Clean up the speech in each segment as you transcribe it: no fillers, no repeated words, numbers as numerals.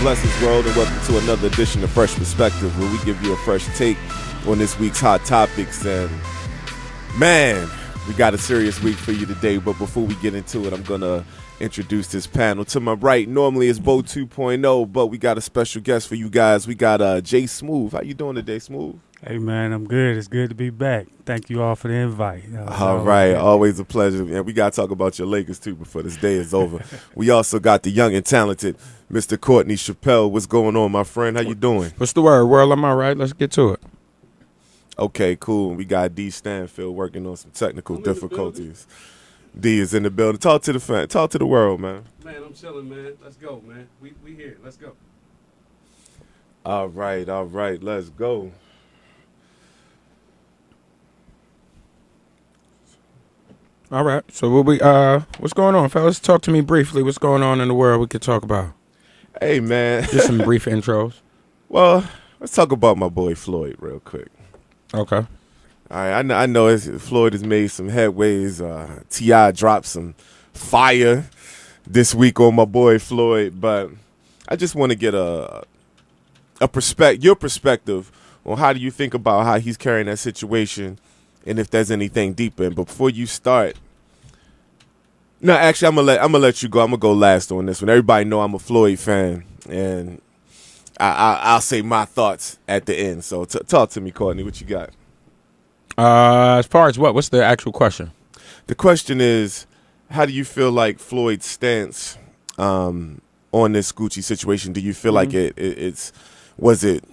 Blessings world, and welcome to another edition of Fresh Perspective, where we give you a fresh take on this week's hot topics. And man, we got a serious week for you today, but before we get into it, I'm gonna introduce this panel. To my right, normally it's Bo 2.0, but we got a special guest for you guys. We got Jay Smooth. How you doing today, Smooth? Hey man, I'm good. It's good to be back. Thank you all for the invite. All right, always a pleasure. And we got to talk about your Lakers too before this day is over. We also got the young and talented Mr. Courtney Chappelle. What's going on, my friend? How you doing? What's the word? Well, I'm all right. Let's get to it. Okay, cool. We got D Stanfield working on some technical difficulties. D is in the building. Talk to the fan. Talk to the world, man. Man, I'm chilling, man. Let's go, man. We here. Let's go. All right. Let's go. All right. So what's going on, fellas? Talk to me briefly. What's going on in the world we could talk about? Hey, man. Just some brief intros. Well, let's talk about my boy Floyd real quick. Okay. All right. I know Floyd has made some headways. T.I. dropped some fire this week on my boy Floyd, but I just want to get your perspective on how do you think about how he's carrying that situation, and if there's anything deeper. But before you start, no, actually, I'm gonna let you go. I'm gonna go last on this one. Everybody know I'm a Floyd fan, and I'll say my thoughts at the end. So talk to me, Courtney. What you got? As far as what's the actual question? The question is, how do you feel like Floyd's stance on this Gucci situation? Do you feel like was it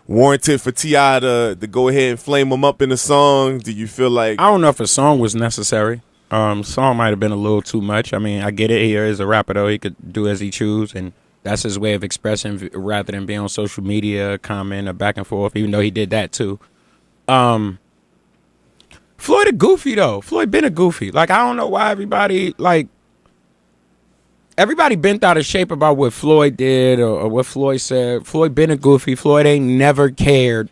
warranted for T.I. to go ahead and flame him up in a song? Do you feel like... I don't know if a song was necessary. Song might have been a little too much. I mean, I get it. He is a rapper, though. He could do as he choose, and that's his way of expressing rather than being on social media, comment, or back and forth, even though he did that, too. Floyd a goofy, though. Floyd been a goofy. Like, I don't know why everybody bent out of shape about what Floyd did or what Floyd said. Floyd been a goofy. Floyd ain't never cared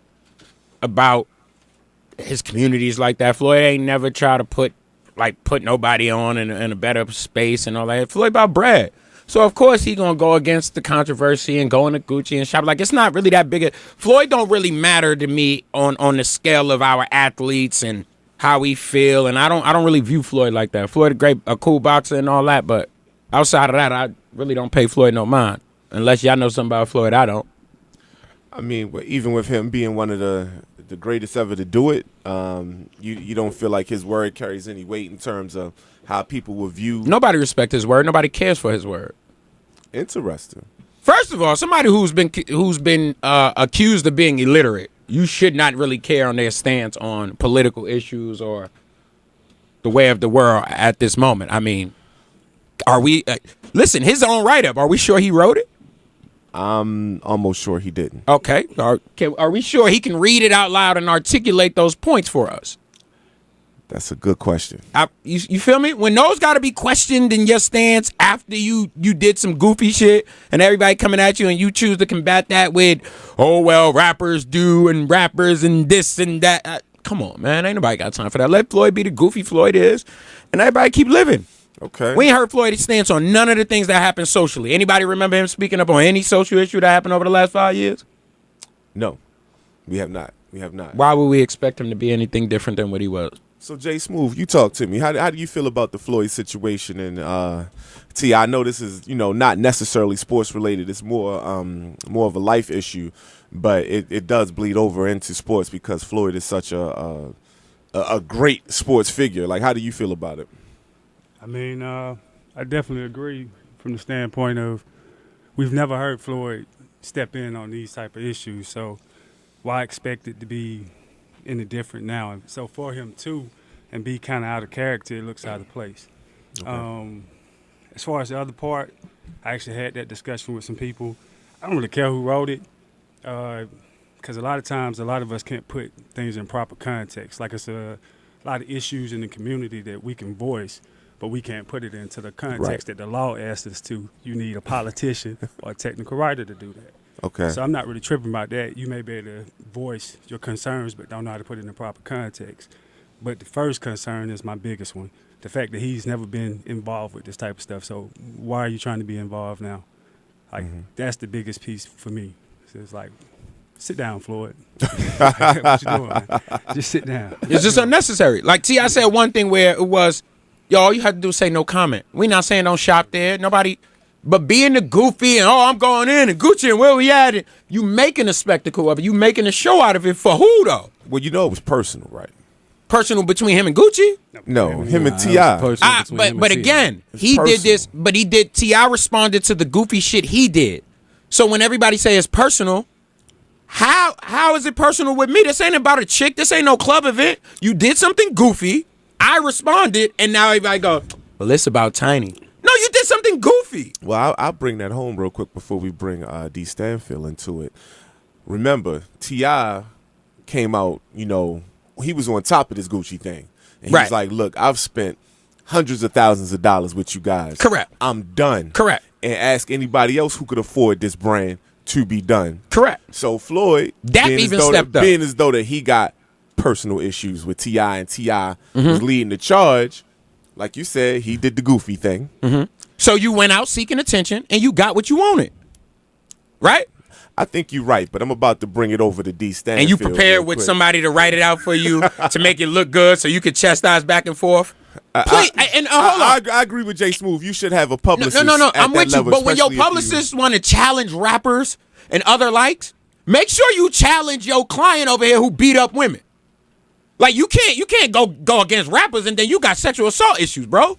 about his communities like that. Floyd ain't never tried to put nobody on in a better space and all that. Floyd about bread. So, of course, he going to go against the controversy and go into Gucci and shop. Like, it's not really that big. Floyd don't really matter to me on the scale of our athletes and how we feel. And I don't really view Floyd like that. Floyd a cool boxer and all that, but outside of that, I really don't pay Floyd no mind. Unless y'all know something about Floyd, I don't. I mean, even with him being one of the greatest ever to do it, you don't feel like his word carries any weight in terms of how people will view... Nobody respects his word. Nobody cares for his word. Interesting. First of all, somebody who's been accused of being illiterate, you should not really care on their stance on political issues or the way of the world at this moment. I mean... Are we listen? His own write-up. Are we sure he wrote it? I'm almost sure he didn't. Okay. Are we sure he can read it out loud and articulate those points for us? That's a good question. You feel me? When those got to be questioned in your stance after you did some goofy shit and everybody coming at you and you choose to combat that with, oh well, rappers do and rappers and this and that. Come on, man. Ain't nobody got time for that. Let Floyd be the goofy Floyd is, and everybody keep living. Okay. We ain't heard Floyd's stance on none of the things that happened socially. Anybody remember him speaking up on any social issue that happened over the last 5 years? No, we have not. Why would we expect him to be anything different than what he was? So, Jay Smooth, you talk to me. How do you feel about the Floyd situation? And T, I know this is not necessarily sports related. It's more of a life issue, but it does bleed over into sports because Floyd is such a great sports figure. Like, how do you feel about it? I mean, I definitely agree from the standpoint of we've never heard Floyd step in on these type of issues, so why expect it to be any different now? And so for him too, and be kind of out of character, it looks out of place. Okay. As far as the other part, I actually had that discussion with some people. I don't really care who wrote it, because a lot of times, a lot of us can't put things in proper context. Like it's a lot of issues in the community that we can voice, but we can't put it into the context that the law asks us to. You need a politician or a technical writer to do that. Okay. So I'm not really tripping about that. You may be able to voice your concerns, but don't know how to put it in the proper context. But the first concern is my biggest one. The fact that he's never been involved with this type of stuff. So why are you trying to be involved now? Like that's the biggest piece for me. So it's like, sit down, Floyd. What you doing, man? Just sit down. It's just unnecessary. Like T.I. said one thing where it was, yo, all you have to do is say no comment. We not saying don't shop there. Nobody, but being the goofy and I'm going in and Gucci and where we at it. You making a spectacle of it. You making a show out of it for who though? Well, you know it was personal, right? Personal between him and Gucci? No, him and T.I. But again, he did this, but T.I. responded to the goofy shit he did. So when everybody say it's personal, how is it personal with me? This ain't about a chick. This ain't no club event. You did something goofy. I responded, and now everybody go, well, it's about Tiny. No, you did something goofy. Well, I'll bring that home real quick before we bring D. Stanfield into it. Remember, T.I. came out, you know, he was on top of this Gucci thing. And he was like, look, I've spent hundreds of thousands of dollars with you guys. Correct. I'm done. Correct. And ask anybody else who could afford this brand to be done. Correct. So Floyd, being as though that he got personal issues with T.I. and T.I. was leading the charge, like you said, he did the goofy thing. So you went out seeking attention and you got what you wanted. Right? I think you're right, but I'm about to bring it over to D. Stanfield. And you prepared with somebody to write it out for you to make it look good so you could chastise back and forth? Hold on. I agree with Jay Smooth. You should have a publicist. No. I'm with you. Level, but when your publicists want to challenge rappers and other likes, make sure you challenge your client over here who beat up women. Like you can't go against rappers and then you got sexual assault issues, bro.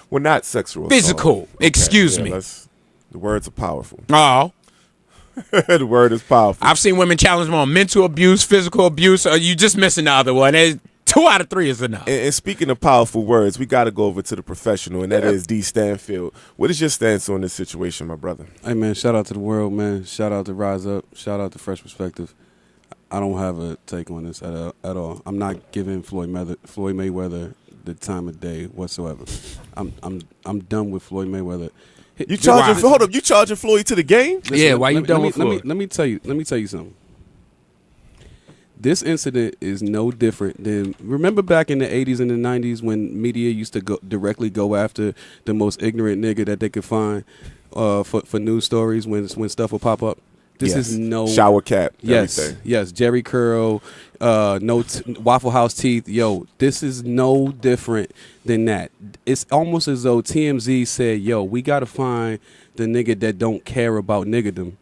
Well, not sexual. Physical. Assault. Excuse me. The words are powerful. Oh. The word is powerful. I've seen women challenge them on mental abuse, physical abuse. Or you just missing the other one. 2 out of 3 is enough. And speaking of powerful words, we got to go over to the professional, and that is D. Stanfield. What is your stance on this situation, my brother? Hey, man, shout out to the world, man. Shout out to Rise Up. Shout out to Phresh Perspective. I don't have a take on this at all. I'm not giving Floyd Mayweather the time of day whatsoever. I'm done with Floyd Mayweather. You charging Floyd to the game? Listen, yeah, why you done with Floyd? Let me tell you something. This incident is no different than, remember back in the 80s and the 90s when media used to directly go after the most ignorant nigga that they could find for news stories when stuff would pop up? This is no shower cap. Yes, Jerry Curl, Waffle House teeth. Yo, this is no different than that. It's almost as though TMZ said, "Yo, we gotta find the nigga that don't care about niggerdom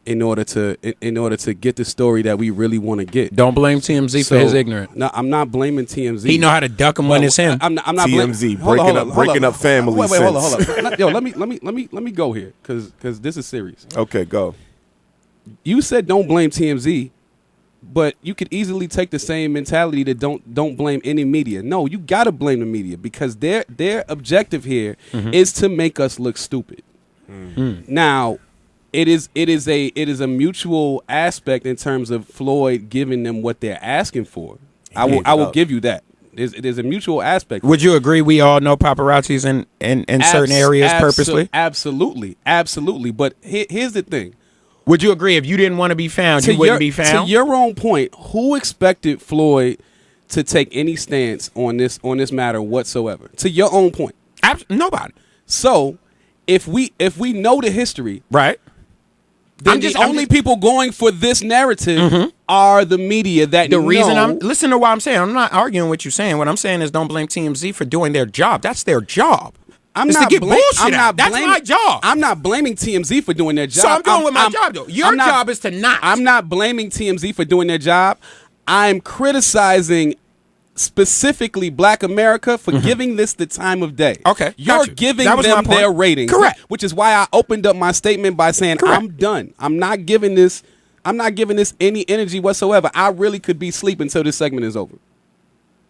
in order to get the story that we really want to get." Don't blame TMZ for his ignorance. No, I'm not blaming TMZ. He know how to duck him when it's him. I'm not TMZ breaking up families. Wait, hold up. Yo, let me go here because this is serious. Okay, go. You said don't blame TMZ, but you could easily take the same mentality that don't blame any media. No, you gotta blame the media because their objective here is to make us look stupid. Now, it is a mutual aspect in terms of Floyd giving them what they're asking for. I will give you that. There's a mutual aspect. Would you agree we all know paparazzis in certain areas purposely? Absolutely. But here's the thing. Would you agree if you didn't want to be found, you wouldn't be found? To your own point, who expected Floyd to take any stance on this matter whatsoever? To your own point, nobody. So if we know the history, right? Then the only people going for this narrative are the media. Listen to what I'm saying. I'm not arguing what you're saying. What I'm saying is don't blame TMZ for doing their job. That's their job. That's my job. I'm not blaming TMZ for doing their job. So I'm doing with my job, though. Your job is to not. I'm not blaming TMZ for doing their job. I'm criticizing specifically Black America for giving this the time of day. Okay. You're giving them their ratings. Correct. Which is why I opened up my statement by saying I'm done. I'm not giving this any energy whatsoever. I really could be asleep until this segment is over.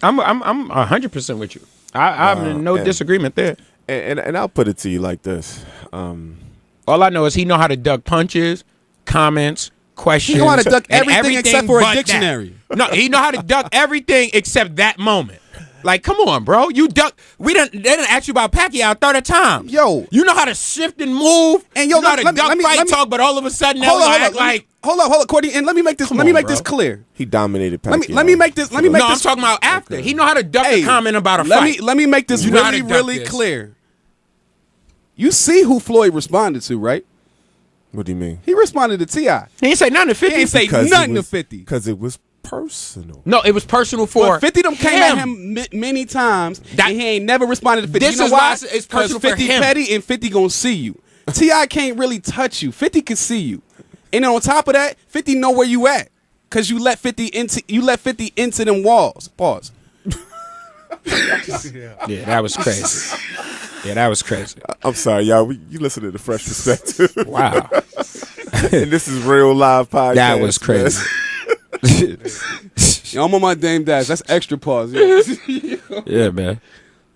I'm 100% with you. I'm in no disagreement there. And I'll put it to you like this. All I know is he know how to duck punches, comments, questions. He know how to duck everything except for a dictionary. No, he know how to duck everything except that moment. Like, come on, bro. You duck. They didn't ask you about Pacquiao 30 times. Yo. You know how to shift and move. And you know how to duck fight talk, but all of a sudden now Hold on, Courtney, and let me make this clear. He dominated Pacquiao. Let me make this I'm talking about after. Okay. He know how to duck a comment about a fight. Let me make this really clear. You see who Floyd responded to, right? What do you mean? He responded to T.I. He didn't say nothing to 50. He didn't say nothing to 50. Because it was personal. No, it was personal for But 50 them came at him many times, and he ain't never responded to 50. This You know is why? why it's personal for 50 him. petty and 50 gonna see you. T.I. can't really touch you. 50 can see you. And then on top of that, 50 know where you at. Cause you let 50 into them walls. Pause. Yeah, that was crazy. Yeah, that was crazy. I'm sorry, y'all. You listen to the Fresh Perspective. Wow. And this is real live podcast. That was crazy. Yo, I'm on my Dame Dash. That's extra pause. Yo. Yeah, man.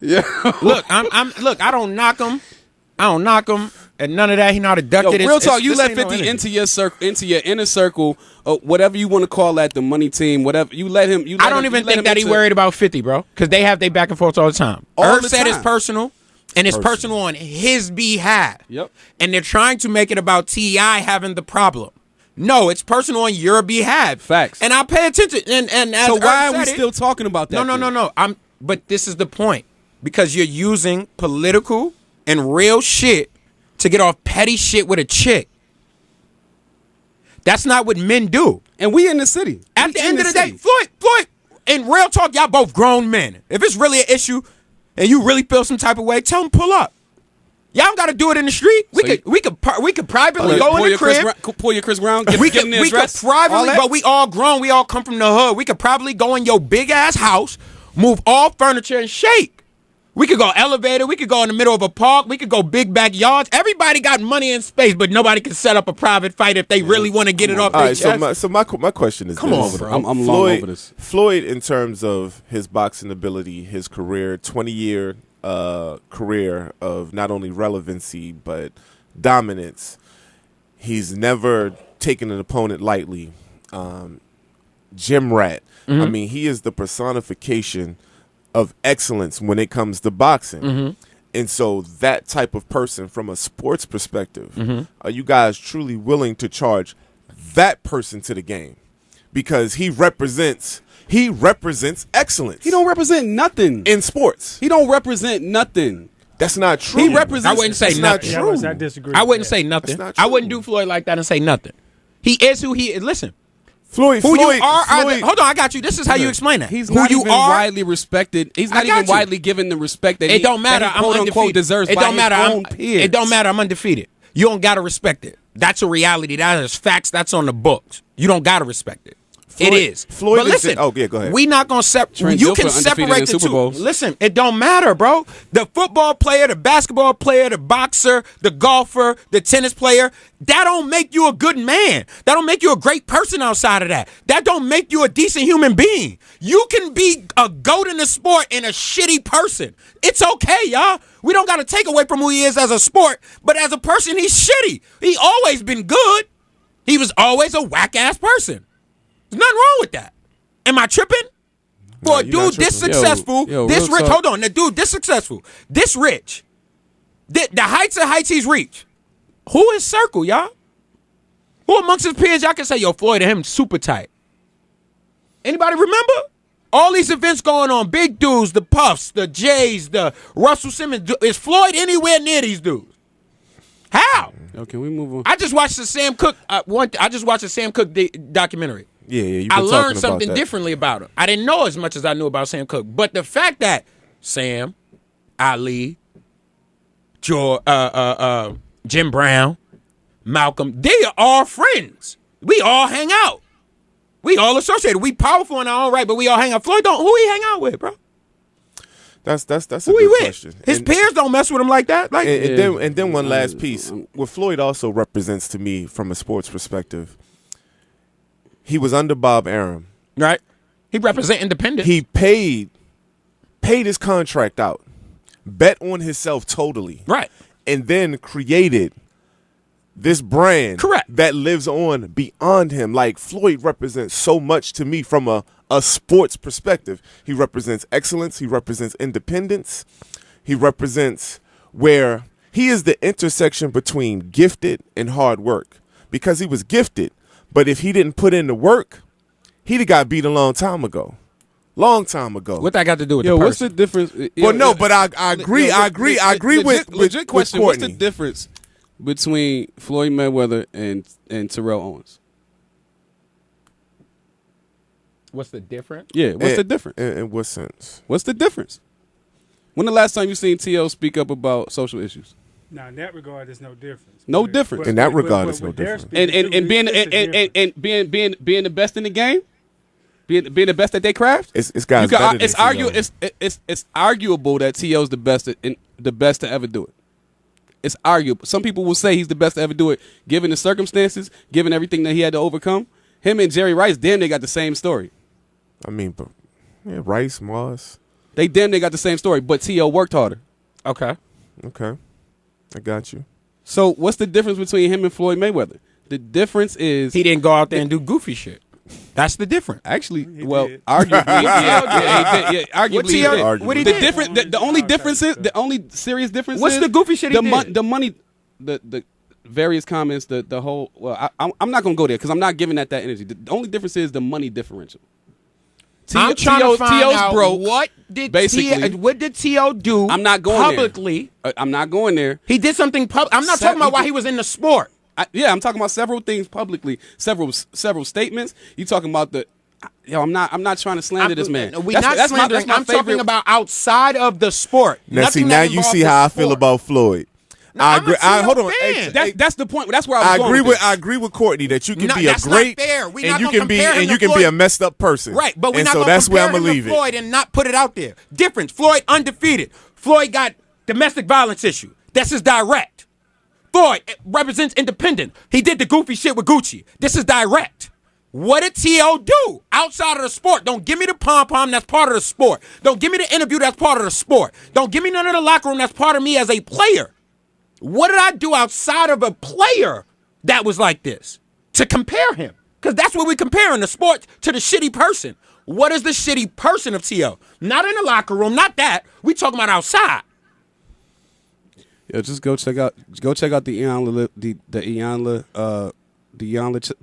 Yeah. Look, I don't knock him. And none of that. He not a duck. Yo, real talk. You let 50 into your circle, into your inner circle, whatever you want to call that, the money team, whatever. You let him. I don't even think that he worried about 50, bro, because they have their back and forth all the time. Irv said it's personal, and it's personal on his behalf. Yep. And they're trying to make it about T.I. having the problem. No, it's personal on your behalf. Facts. And I pay attention. And as so why Irv are we said still talking about that? No. But this is the point, because you're using political and real shit to get off petty shit with a chick. That's not what men do. And we in the city. At the end of the day, Floyd, in real talk, y'all both grown men. If it's really an issue and you really feel some type of way, tell them pull up. Y'all don't got to do it in the street. We could privately go in the crib. Pull your Chris Brown. We could privately, but we all grown. We all come from the hood. We could probably go in your big ass house, move all furniture and shake. We could go elevator. We could go in the middle of a park. We could go big backyards. Everybody got money and space, but nobody can set up a private fight if they really want to get it off their chest. So my question is Come on, bro. I'm long over this. Floyd, in terms of his boxing ability, his career, 20-year career of not only relevancy but dominance, he's never taken an opponent lightly. Gym rat. I mean, he is the personification of excellence when it comes to boxing. And so that type of person, from a sports perspective, are you guys truly willing to charge that person to the game? Because he represents excellence. He don't represent nothing in sports. He don't represent nothing. That's not true. He represents. I wouldn't say nothing. Yeah, I disagree. I wouldn't say nothing. I wouldn't do Floyd like that and say nothing. He is who he is. Listen. Floyd, you are. Hold on, I got you. This is how you explain that. He's who not you even are, widely respected. He's not even widely given the respect that it don't matter. that he, I'm quote undefeated. unquote deserves it by don't matter. his own peers. It don't matter. I'm undefeated. You don't gotta respect it. That's a reality. That is facts. That's on the books. You don't gotta respect it. It is. Floyd but listen, go ahead. We not gonna separate. You can separate the two. Listen, it don't matter, bro. The football player, the basketball player, the boxer, the golfer, the tennis player, that don't make you a good man. That don't make you a great person outside of that. That don't make you a decent human being. You can be a goat in the sport and a shitty person. It's okay, y'all. We don't gotta take away from who he is as a sport, but as a person, he's shitty. He always been good. He was always a whack-ass person. There's nothing wrong with that. Am I tripping? For a dude this successful, this rich, hold on, the dude this successful, this rich, the heights of heights he's reached. Who is circle, y'all? Who amongst his peers y'all can say, yo, Floyd and him super tight? Anybody remember? All these events going on, big dudes, the Puffs, the Jays, the Russell Simmons. Is Floyd anywhere near these dudes? How? Okay, we move on. I just watched the Sam Cooke. I just watched the Sam Cooke documentary. Yeah. I learned something differently about him. I didn't know as much as I knew about Sam Cooke, but the fact that Sam, Ali, George, Jim Brown, Malcolm, they are all friends. We all hang out. We all associated. We powerful in our own right, but we all hang out. Floyd don't. Who he hang out with, bro? That's a who good question. His peers don't mess with him like that. Like, and then one last piece. What Floyd also represents to me from a sports perspective, he was under Bob Arum. Right. He represent independence. He paid his contract out, bet on himself totally. Right. And then created this brand that lives on beyond him. Like, Floyd represents so much to me from a sports perspective. He represents excellence. He represents independence. He represents where he is the intersection between gifted and hard work, because he was gifted. But if he didn't put in the work, he'd have got beat a long time ago. long time ago. What that got to do with Yo, the what's person? the difference? Well, no, but I agree. I agree with legit question. with What's the Courtney. difference between Floyd Mayweather and Terrell Owens? What's the difference? Yeah, what's the difference? In what sense? What's the difference? When the last time you seen T.O. speak up about social issues? Now, in that regard, there's no difference. No difference. In that regard, it's no what they're difference. speaking And to, being it's a difference. being the best in the game, being the best at their craft. It's guys better than It's arguable that T.O.'s the best to ever do it. It's arguable. Some people will say he's the best to ever do it, given the circumstances, given everything that he had to overcome. Him and Jerry Rice, damn, they got the same story. I mean, but yeah, Rice, Moss. They got the same story, but T.O. worked harder. Okay. Okay, I got you. So what's the difference between him and Floyd Mayweather? The difference is He didn't go out there and do goofy shit. That's the difference. actually, He well, did. arguably, arguably, What's he- he did. what he The did? different, the only difference is the only serious difference. What's is the goofy shit he did? The money, the various comments, the whole. Well, I'm not gonna go there because I'm not giving that energy. The only difference is the money differential. I'm trying to find T.O.'s out broke. what did basically. what did T.O. do? I'm not going publicly. there. I'm not going there. He did something public. I'm not talking about why he was in the sport. I'm talking about several things publicly, several statements. You talking about the? Yo, I'm not trying to slander this man. We're not slandering. I'm talking about outside of the sport. Now, Nothing see, that now you involves see the how I feel sport. about Floyd. No, I I'm agree. a T.O. Hold on. fan. Hey, That's the point. That's where I was going. With this. I agree with Courtney that you can No, be a that's not great fair. We and not you gonna can be compare him and to you can be Floyd. a messed up person. Right, but we're and not so going to that's where compare I'm him gonna to leave it. Floyd and not put it out there. Difference. Floyd undefeated. Floyd got domestic violence issue. This is direct. Floyd represents independent. He did the goofy shit with Gucci. This is direct. What did T.O. do outside of the sport? Don't give me the pom-pom, that's part of the sport. Don't give me the interview, that's part of the sport. Don't give me none of the locker room, that's part of me as a player. What did I do outside of a player that was like this to compare him? Because that's what we're comparing, the sport to the shitty person. What is the shitty person of T.O.? Not in the locker room, not that. We talking about outside. Yo, just go check out the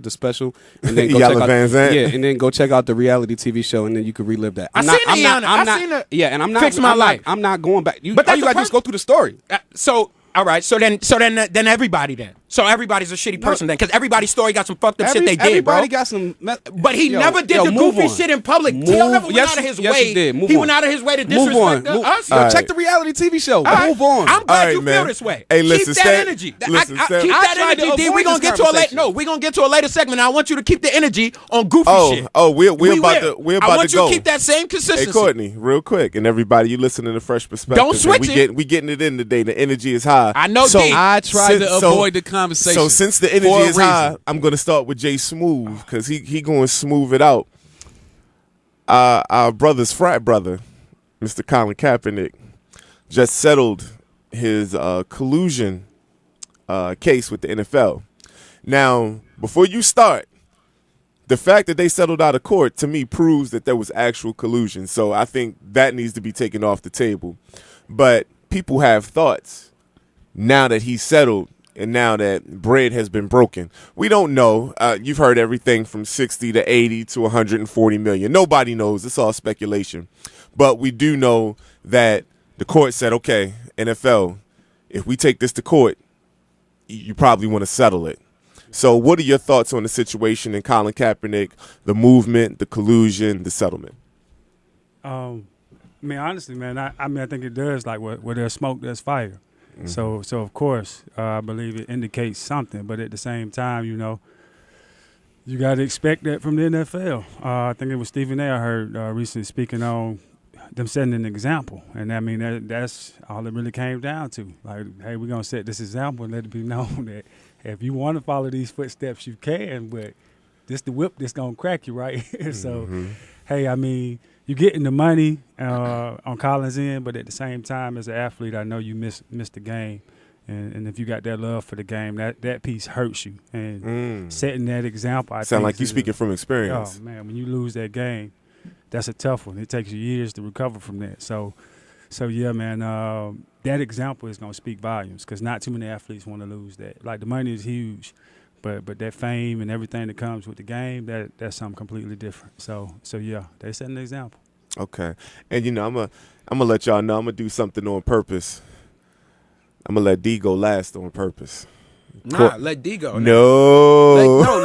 special, and then go check Iyanla out, Van Zandt. and then go check out the reality TV show, and then you can relive that. I seen it. Yeah, and I'm not Fix my life. I'm not going back. But All that's you the gotta do is go through the story. So all right, so then everybody then. So everybody's a shitty person then, because everybody's story got some fucked up shit they did, bro. Everybody got some. But he never did the move goofy on. shit in public. Move- T.O. never went yes, out of his yes, way. he did. Move He on. went out of his way to Move on. disrespect us. Yo, All right. check the reality TV show. All right. Move on. I'm glad All right, you man. feel this way. Hey, listen, keep that Stan- energy. listen, Stan- keep I that tried to energy, D. avoid We're gonna this get to a later. conversation. No, we're gonna get to a later segment. I want you to keep the energy on goofy shit. We're We about will. to I want go. you to keep that same Hey, consistency. Courtney, real quick, and everybody, you listening to Fresh Perspective. Don't switch it. We getting it in today. The energy is high. I know, D. I tried to since- avoid the conversation. So since the energy for a is high, reason. I'm gonna start with Jay Smooth because he going to smooth it out. Our brother's frat brother, Mr. Colin Kaepernick, just settled his collusion case with the NFL. Now, before you start, the fact that they settled out of court to me proves that there was actual collusion. So I think that needs to be taken off the table. But people have thoughts now that he's settled and now that bread has been broken. We don't know. You've heard everything from 60 to 80 to 140 million. Nobody knows. It's all speculation. But we do know that the court said, okay, NFL, if we take this to court, you probably want to settle it. So what are your thoughts on the situation in Colin Kaepernick, the movement, the collusion, the settlement? I mean, honestly, man, I think it does, like, where there's smoke, there's fire. Mm-hmm. So of course, I believe it indicates something. But at the same time, you know, you got to expect that from the NFL. I think it was Stephen A. I heard recently speaking on them setting an example. And, I mean, that's all it really came down to. Like, hey, we're going to set this example and let it be known that if you want to follow these footsteps, you can. But this the whip that's going to crack you, right? So, hey, I mean, you're getting the money on Colin's end, but at the same time, as an athlete, I know you missed the game. And if you got that love for the game, that piece hurts you. And setting that example, I Sound think like you speaking from experience. Oh, man, when you lose that game, that's a tough one. It takes you years to recover from that. So yeah, man, that example is going to speak volumes because not too many athletes want to lose that. Like, the money is huge, but that fame and everything that comes with the game, that's something completely different. So yeah, they set an example. Okay. And I'm gonna let y'all know I'm gonna do something on purpose. I'm gonna let D go last on purpose. Nah, let D go. No.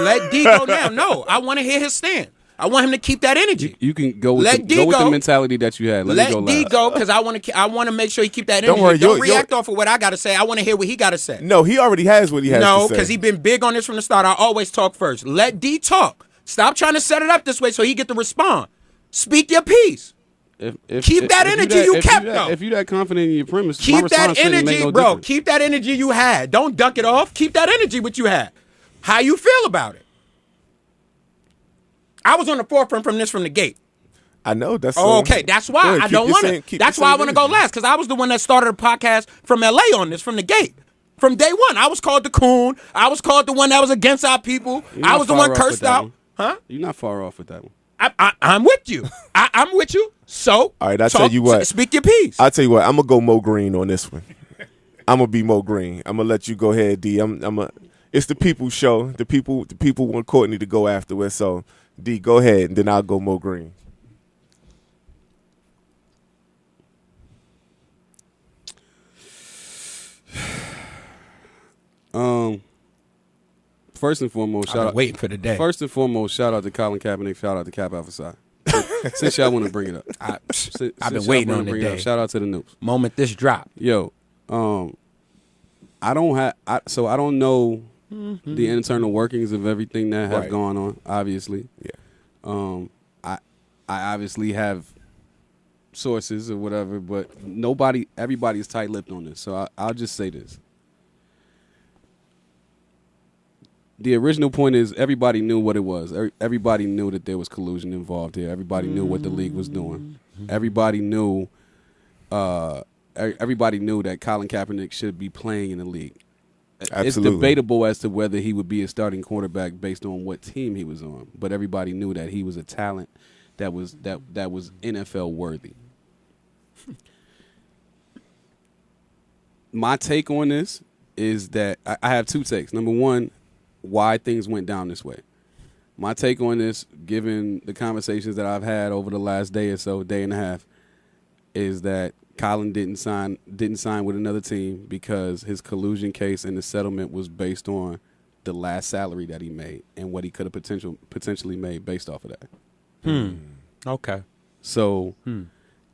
Let D go now. No, I want to hear his stand. I want him to keep that energy. You can go with, Let D go with go. the mentality that you had. Let D last. go because I want to make sure he keep that Don't energy. worry, Don't react off of what I got to say. I want to hear what he got to say. No, he already has what he has to say. No, because he been big on this from the start. I always talk first. Let D talk. Stop trying to set it up this way so he get to respond. Speak your piece. Keep that energy you kept, though. If you that confident in your premise, my Keep that response shouldn't make energy, no bro. difference. Keep that energy you had. Don't duck it off. Keep that energy what you had. How you feel about it? I was on the forefront from the gate. I know that's Okay, that's why I don't want to. That's why I want to go last because I was the one that started a podcast from LA on this from the gate. From day one, I was called the coon. I was called the one that was against our people. I was the one cursed out. Huh? You're not far off with that one. I'm with you. I'm with you. So, all right, I'll tell you what. Speak your piece. I'll tell you what. I'm gonna go Mo Green on this one. I'm gonna be Mo Green. I'm gonna let you go ahead, D. It's the people's show. The people want Courtney to go afterwards. So, D, go ahead, and then I'll go Mo Green. First and foremost, shout out. Waiting for the day. First and foremost, shout out to Colin Kaepernick. Shout out to Cap Alpha Psi. Since y'all want to bring it up, I've been waiting on the day. Shout out to the noobs. Moment this drop. Yo, I don't know the internal workings of everything that have gone on. Obviously, yeah. I obviously have sources or whatever, but everybody is tight-lipped on this. So I'll just say this. The original point is everybody knew what it was. Everybody knew that there was collusion involved here. Everybody knew what the league was doing. Everybody knew that Colin Kaepernick should be playing in the league. Absolutely. It's debatable as to whether he would be a starting quarterback based on what team he was on, but everybody knew that he was a talent that was NFL worthy. My take on this is that I have two takes. Number one, why things went down this way. My take on this, given the conversations that I've had over the last day or so, day and a half, is that Colin didn't sign with another team because his collusion case and the settlement was based on the last salary that he made and what he could have potentially made based off of that. Okay. So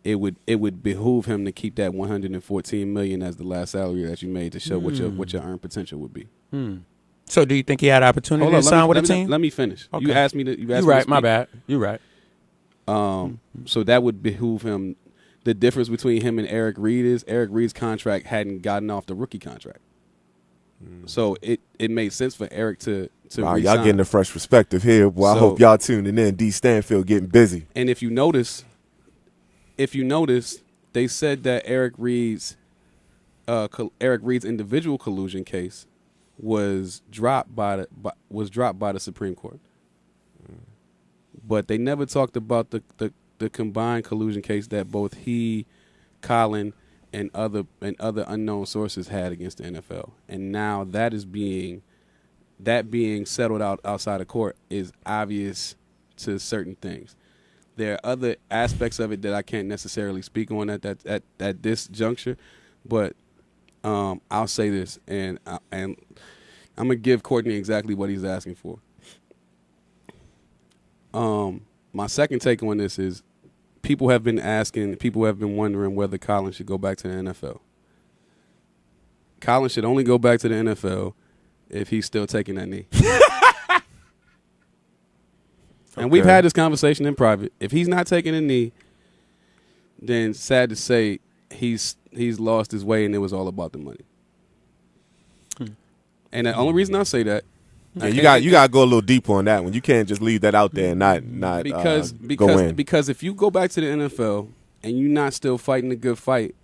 it would behoove him to keep that $114 million as the last salary that you made to show what your earned potential would be. So do you think he had opportunity to sign with a team? Let me finish. Okay. You asked me to. You're right. My bad. You're right. So that would behoove him. The difference between him and Eric Reed is Eric Reed's contract hadn't gotten off the rookie contract. So it made sense for Eric to Wow, re-sign. y'all getting a fresh perspective here. Well, I hope y'all tuning in. D Stanfield getting busy. And if you notice, they said that Eric Reed's individual collusion case was dropped by the Supreme Court. But they never talked about the combined collusion case that both he, Colin, and other unknown sources had against the NFL. And now that being settled outside of court is obvious to certain things. There are other aspects of it that I can't necessarily speak on at this juncture, but I'll say this, and I'm gonna give Courtney exactly what he's asking for. My second take on this is people have been wondering whether Colin should go back to the NFL. Colin should only go back to the NFL if he's still taking that knee. And we've had this conversation in private. If he's not taking a knee, then sad to say he's lost his way and it was all about the money. And the only reason I say that, and you got to go a little deeper on that one. You can't just leave that out there and not go in. Because if you go back to the NFL and you're not still fighting a good fight,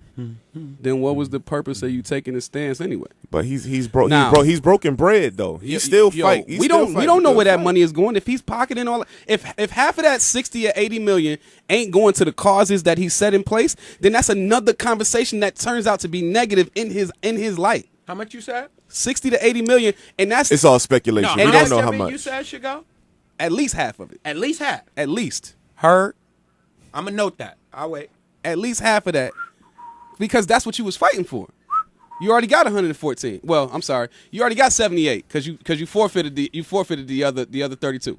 then what was the purpose of you taking a stance anyway? But he's broken bread though. He's still fighting. We don't know where that money is going. If he's pocketing all, if half of that 60 or 80 million ain't going to the causes that he set in place, then that's another conversation that turns out to be negative in his light. How much you said? 60 to 80 million, and that's it's all speculation. We don't know how much. You said should go. At least half of it. At least half. At least. Heard. I'm going to note that. I'll wait. At least half of that. Because that's what you was fighting for. You already got 114. Well, I'm sorry. You already got 78 because you forfeited the other 32.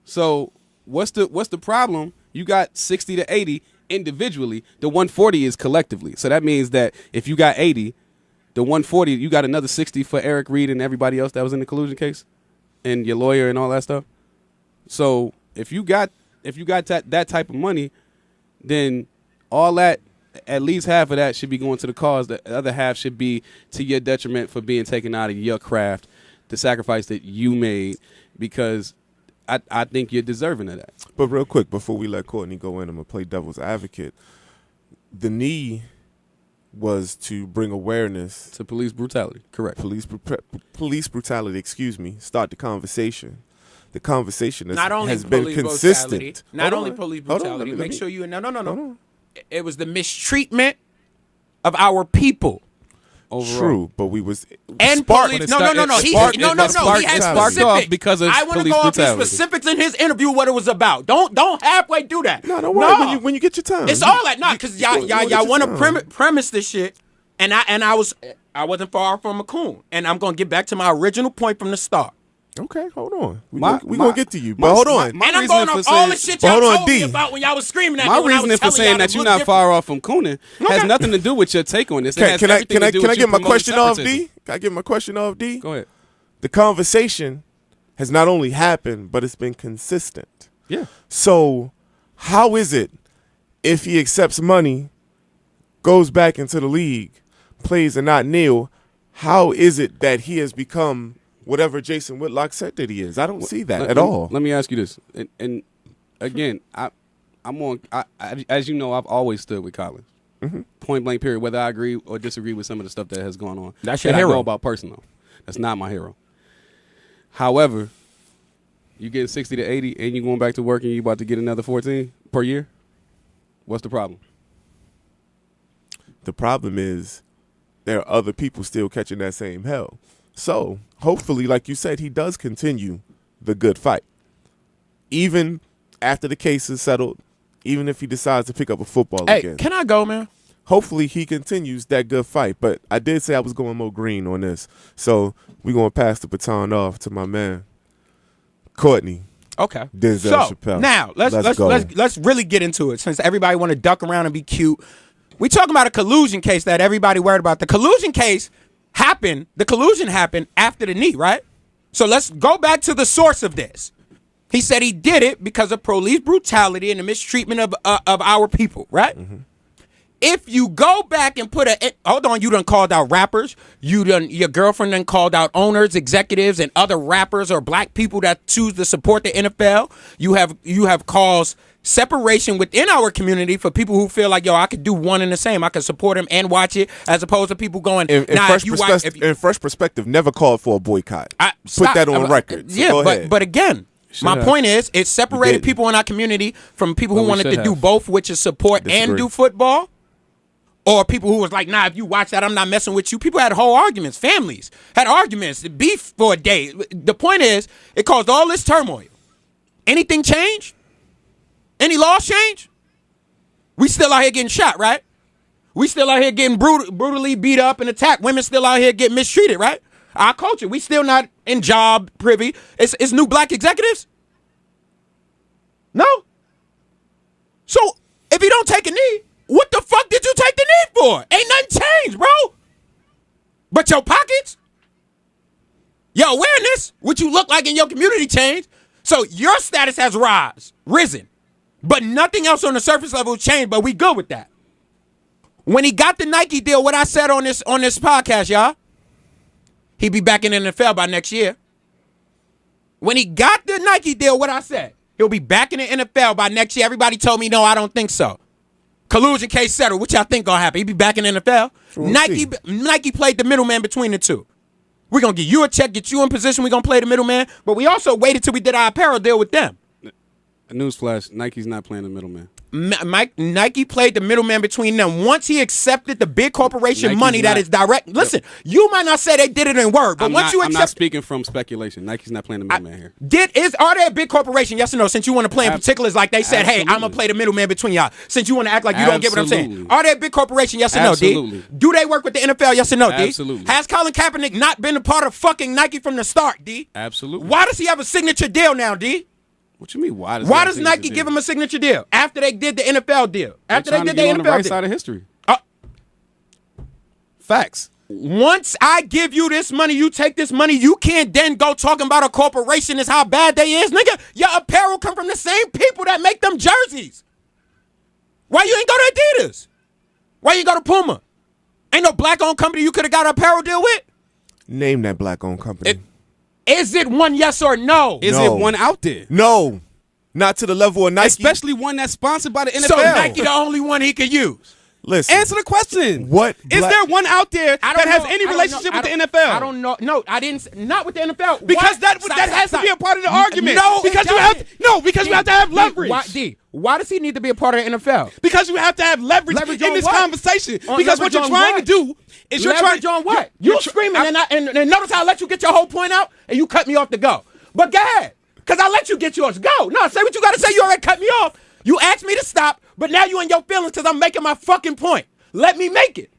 So what's the problem? You got 60 to 80 individually. The 140 is collectively. So that means that if you got 80, the 140, you got another 60 for Eric Reed and everybody else that was in the collusion case, and your lawyer and all that stuff. So if you got that type of money, then all that, at least half of that should be going to the cause. The other half should be to your detriment for being taken out of your craft, the sacrifice that you made, because I think you're deserving of that. But real quick, before we let Courtney go in, I'm going to play devil's advocate. The knee was to bring awareness To police brutality. Correct. police brutality, start the conversation. The conversation Not only has been police consistent. brutality, not only police brutality. Make sure you no. It was the mistreatment of our people. Overall. True, but we was And sparked- police. it No. sparked- He sparked- had it sparked specifics. off because of I want to police go off his brutality. specifics in his interview. What it was about. Don't halfway do that. No, don't worry. When you get your time, It's all like because y'all get want your to time. premise this shit, and I wasn't far from a coon, and I'm gonna get back to my original point from the start. Okay, hold on. We My- gonna get to you, but my- hold on. my- And I'm reasoning going for off all saying- the shit But y'all hold on, told me D. about when y'all was screaming at me. My when I was reasoning for telling saying y'all that to you're look not different. far off from cooning has Okay. nothing to do with your take on this. It has Can I everything to do with get you my promoting question off, separatism. D? Can I get my question off, D? Go ahead. The conversation has not only happened, but it's been consistent. Yeah. So, how is it if he accepts money, goes back into the league, plays and not kneel? How is it that he has become whatever Jason Whitlock said that he is? I don't see that at all. Let me ask you this, and again, I'm on. As you know, I've always stood with Colin. Point blank. Period. Whether I agree or disagree with some of the stuff that has gone on, That's your that hero. I know about personal. That's not my hero. However, you getting 60 to 80, and you going back to work, and you about to get another 14 per year. What's the problem? The problem is there are other people still catching that same hell. So hopefully, like you said, he does continue the good fight. Even after the case is settled, even if he decides to pick up a football Hey, again. can I go, man? Hopefully he continues that good fight. But I did say I was going more green on this. So we're going to pass the baton off to my man, Courtney. Okay. Denzel So Chappelle. now let's really get into it. Since everybody want to duck around and be cute, we talking about a collusion case that everybody worried about. The collusion case happened. The collusion happened after the knee, right? So let's go back to the source of this. He said he did it because of police brutality and the mistreatment of our people, right? If you go back and hold on, you done called out rappers, your girlfriend done called out owners, executives, and other rappers or black people that choose to support the NFL. You have caused separation within our community for people who feel like, yo, I could do one and the same. I could support him and watch it, as opposed to people going, In Fresh Perspective, never called for a boycott. Put that on record. So yeah, go ahead. but again, my point is, it separated didn't. people in our community from people who we wanted to should do have. both, which is support and Disagree. do football. Or people who was like, nah, if you watch that, I'm not messing with you. People had whole arguments. Families had arguments, beef for a day. The point is, it caused all this turmoil. Anything change? Any laws change? We still out here getting shot, right? We still out here getting brutally beat up and attacked. Women still out here getting mistreated, right? Our culture, we still not in job privy. It's new black executives? No? So, if you don't take a knee, what the fuck did you take the knee for? Ain't nothing changed, bro. But your pockets, your awareness, what you look like in your community changed. So your status has risen. But nothing else on the surface level changed, but we good with that. When he got the Nike deal, what I said on this podcast, y'all, he'd be back in the NFL by next year. When he got the Nike deal, what I said, he'll be back in the NFL by next year. Everybody told me, no, I don't think so. Collusion case settled. What y'all think gonna happen? He be back in the NFL. Nike played the middleman between the two. We're gonna get you a check, get you in position. We're gonna play the middleman. But we also waited till we did our apparel deal with them. Newsflash: Nike's not playing the middleman. Nike played the middleman between them. Once he accepted the big corporation Nike's money that not- is direct. Listen, you might not say they did it in word, but once you I'm not accept, speaking from speculation. Nike's not playing the middleman here. are they a big corporation? Yes or no? Since you want to play in particulars, like they said, hey, I'm gonna Absolutely. play the middleman between y'all. Since you want to act like you don't get what I'm saying, Absolutely. are they a big corporation? Yes or no, Absolutely. D? Do they work with the NFL? Yes or no, D? Absolutely. Has Colin Kaepernick not been a part of fucking Nike from the start, D? Absolutely. Why does he have a signature deal now, D? What you mean? Why Does Nike give him a signature deal after they did the NFL deal? After they did the on the NFL right deal. side of history. Uh, Facts. Once I give you this money, you take this money, you can't then go talking about a corporation is how bad they is. Nigga, your apparel come from the same people that make them jerseys. Why you ain't go to Adidas? Why you go to Puma? Ain't no black-owned company you could have got an apparel deal with? Name that black-owned company. Is it one yes or no? Is No. it one out there? No, not to the level of Nike. Especially one that's sponsored by the NFL. So Nike the only one he could use. Listen, Answer the question. What Is black- there one out there I that don't has know. any I don't relationship know. with the I don't- NFL? I don't know. No, I didn't. Not with the NFL. Because Why? that Stop, has stop. to be a part of the argument. No, because it you have doesn't. because you have to have leverage. Why does he need to be a part of the NFL? Because you have to have leverage Leverage in on this what? conversation. On Because what leverage you're on trying what? to do is you're Leverage trying on what? you're You're screaming, and notice how I let you get your whole point out, and you cut me off to go. But go ahead, because I let you get yours. Go. No, say what you got to say. You already cut me off. You asked me to stop, but now you in your feelings because I'm making my fucking point. Let me make it.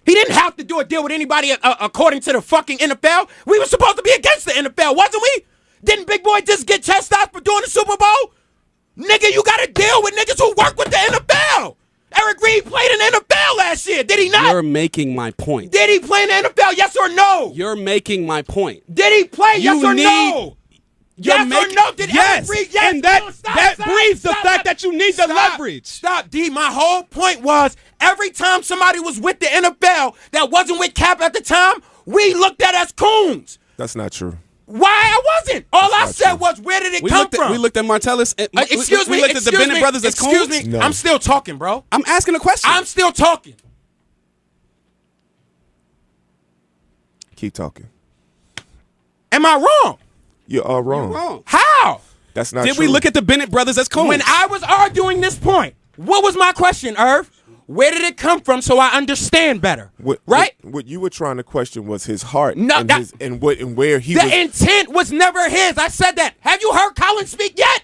He didn't have to do a deal with anybody according to the fucking NFL. We were supposed to be against the NFL, wasn't we? Didn't Big Boy just get chastised for doing the Super Bowl? Nigga, you got to deal with niggas who work with the NFL. Eric Reed played in the NFL last year. Did he not? You're making my point. Did he play in the NFL? Yes or no? You're making my point. Did he play? Yes You or need- no? Yes or no? Did yes, Eric Reed? Yes. and that No, stop, that stop, breeds the stop, fact stop. that you need the Stop. leverage. Stop, D. My whole point was every time somebody was with the NFL that wasn't with Cap at the time, we looked at as coons. That's not true. Why I wasn't? All I not said true. was, where did it We come looked from? at Martellus. Excuse me. We looked at the Bennett brothers as Excuse coons. me. No. I'm still talking, bro. I'm asking a question. I'm still talking. Keep talking. Am I wrong? You are wrong. wrong. How? That's not Did true. we look at the Bennett brothers as coons? When I was arguing this point, what was my question, Irv? Where did it come from so I understand better? Right? What you were trying to question was his heart No, and, that- where he The was. intent was never his. I said that. Have you heard Colin speak yet?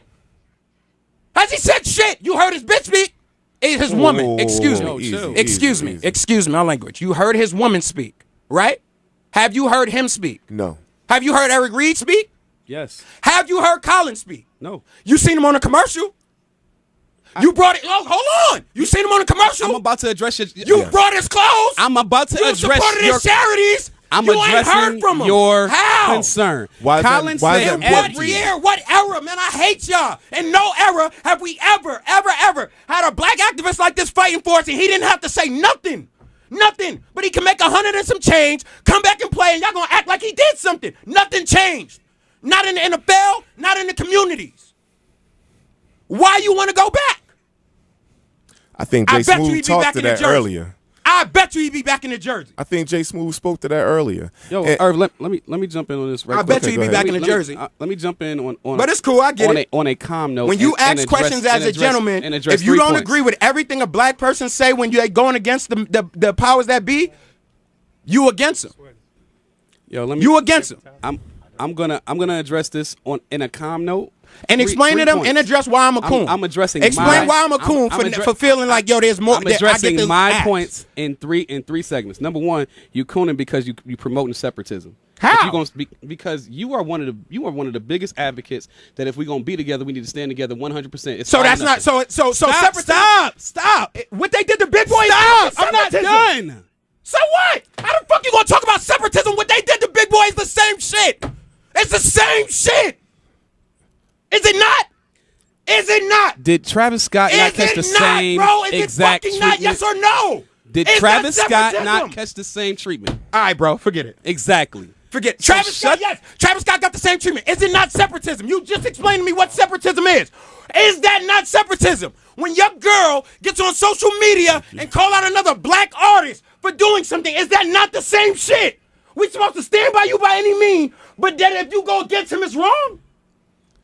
Has he said shit? You heard his bitch speak? His woman. Excuse me. Whoa, easy, Excuse easy, me. easy. Excuse my language. You heard his woman speak, right? Have you heard him speak? No. Have you heard Eric Reed speak? yes. Have you heard Colin speak? No. You seen him on a commercial? You brought it. Oh, hold on. You seen him on a commercial? I'm about to address your. You brought his clothes. I'm about to You address supported your. his charities. I'm you ain't heard addressing from him. your How? concern. Why is that- Colin why is said that important What to you? year? What era, man? I hate y'all. In no era have we ever had a black activist like this fighting for us, and he didn't have to say nothing. Nothing. But he can make 100 and some change, come back and play, and y'all gonna act like he did something. Nothing changed. Not in the NFL, not in the communities. Why you want to go back? I think I Jay bet you Smooth he'd be talked back to in the that jersey. earlier. I bet you he'd be back in the jersey. I think Jay Smooth spoke to that earlier. Yo, And- Irv, let me jump in on this right I quick. bet you he'd be go back ahead. in the jersey. Let me jump in on. But it's cool, I get on it. on a calm note. When you and ask address- questions and as a address- gentleman, and address if you 3 don't points. agree with everything a black person say when you're going against the powers that be, you against them. Yo, let me. You against them. I'm gonna address this in a calm note. And explain to them and address why I'm a coon. I'm addressing. Explain why I'm a coon for feeling like, yo, there's more. I'm addressing my act. points in three segments. Number one, you cooning because you promoting separatism. How? If you gonna speak, because you are one of the biggest advocates that if we're gonna be together, we need to stand together 100%. So that's not so separatism. Stop. What they did to Big Boy. Stop. I'm not separatism. done. So what? How the fuck you gonna talk about separatism? What they did to Big Boy is the same shit. It's the same shit. Is it not? Is it not? Did Travis Scott not Is catch it the not, same bro? Is exact it fucking not? treatment? Yes or no? Did Is Travis that Scott separatism? not catch the same treatment? All right, bro. Forget it. Exactly. Forget So Travis Scott. Yes, Travis Scott got the same treatment. Is it not separatism? You just explained to me what separatism is. Is that not separatism? When your girl gets on social media and call out another black artist for doing something, is that not the same shit? We supposed to stand by you by any means, but then if you go against him, it's wrong.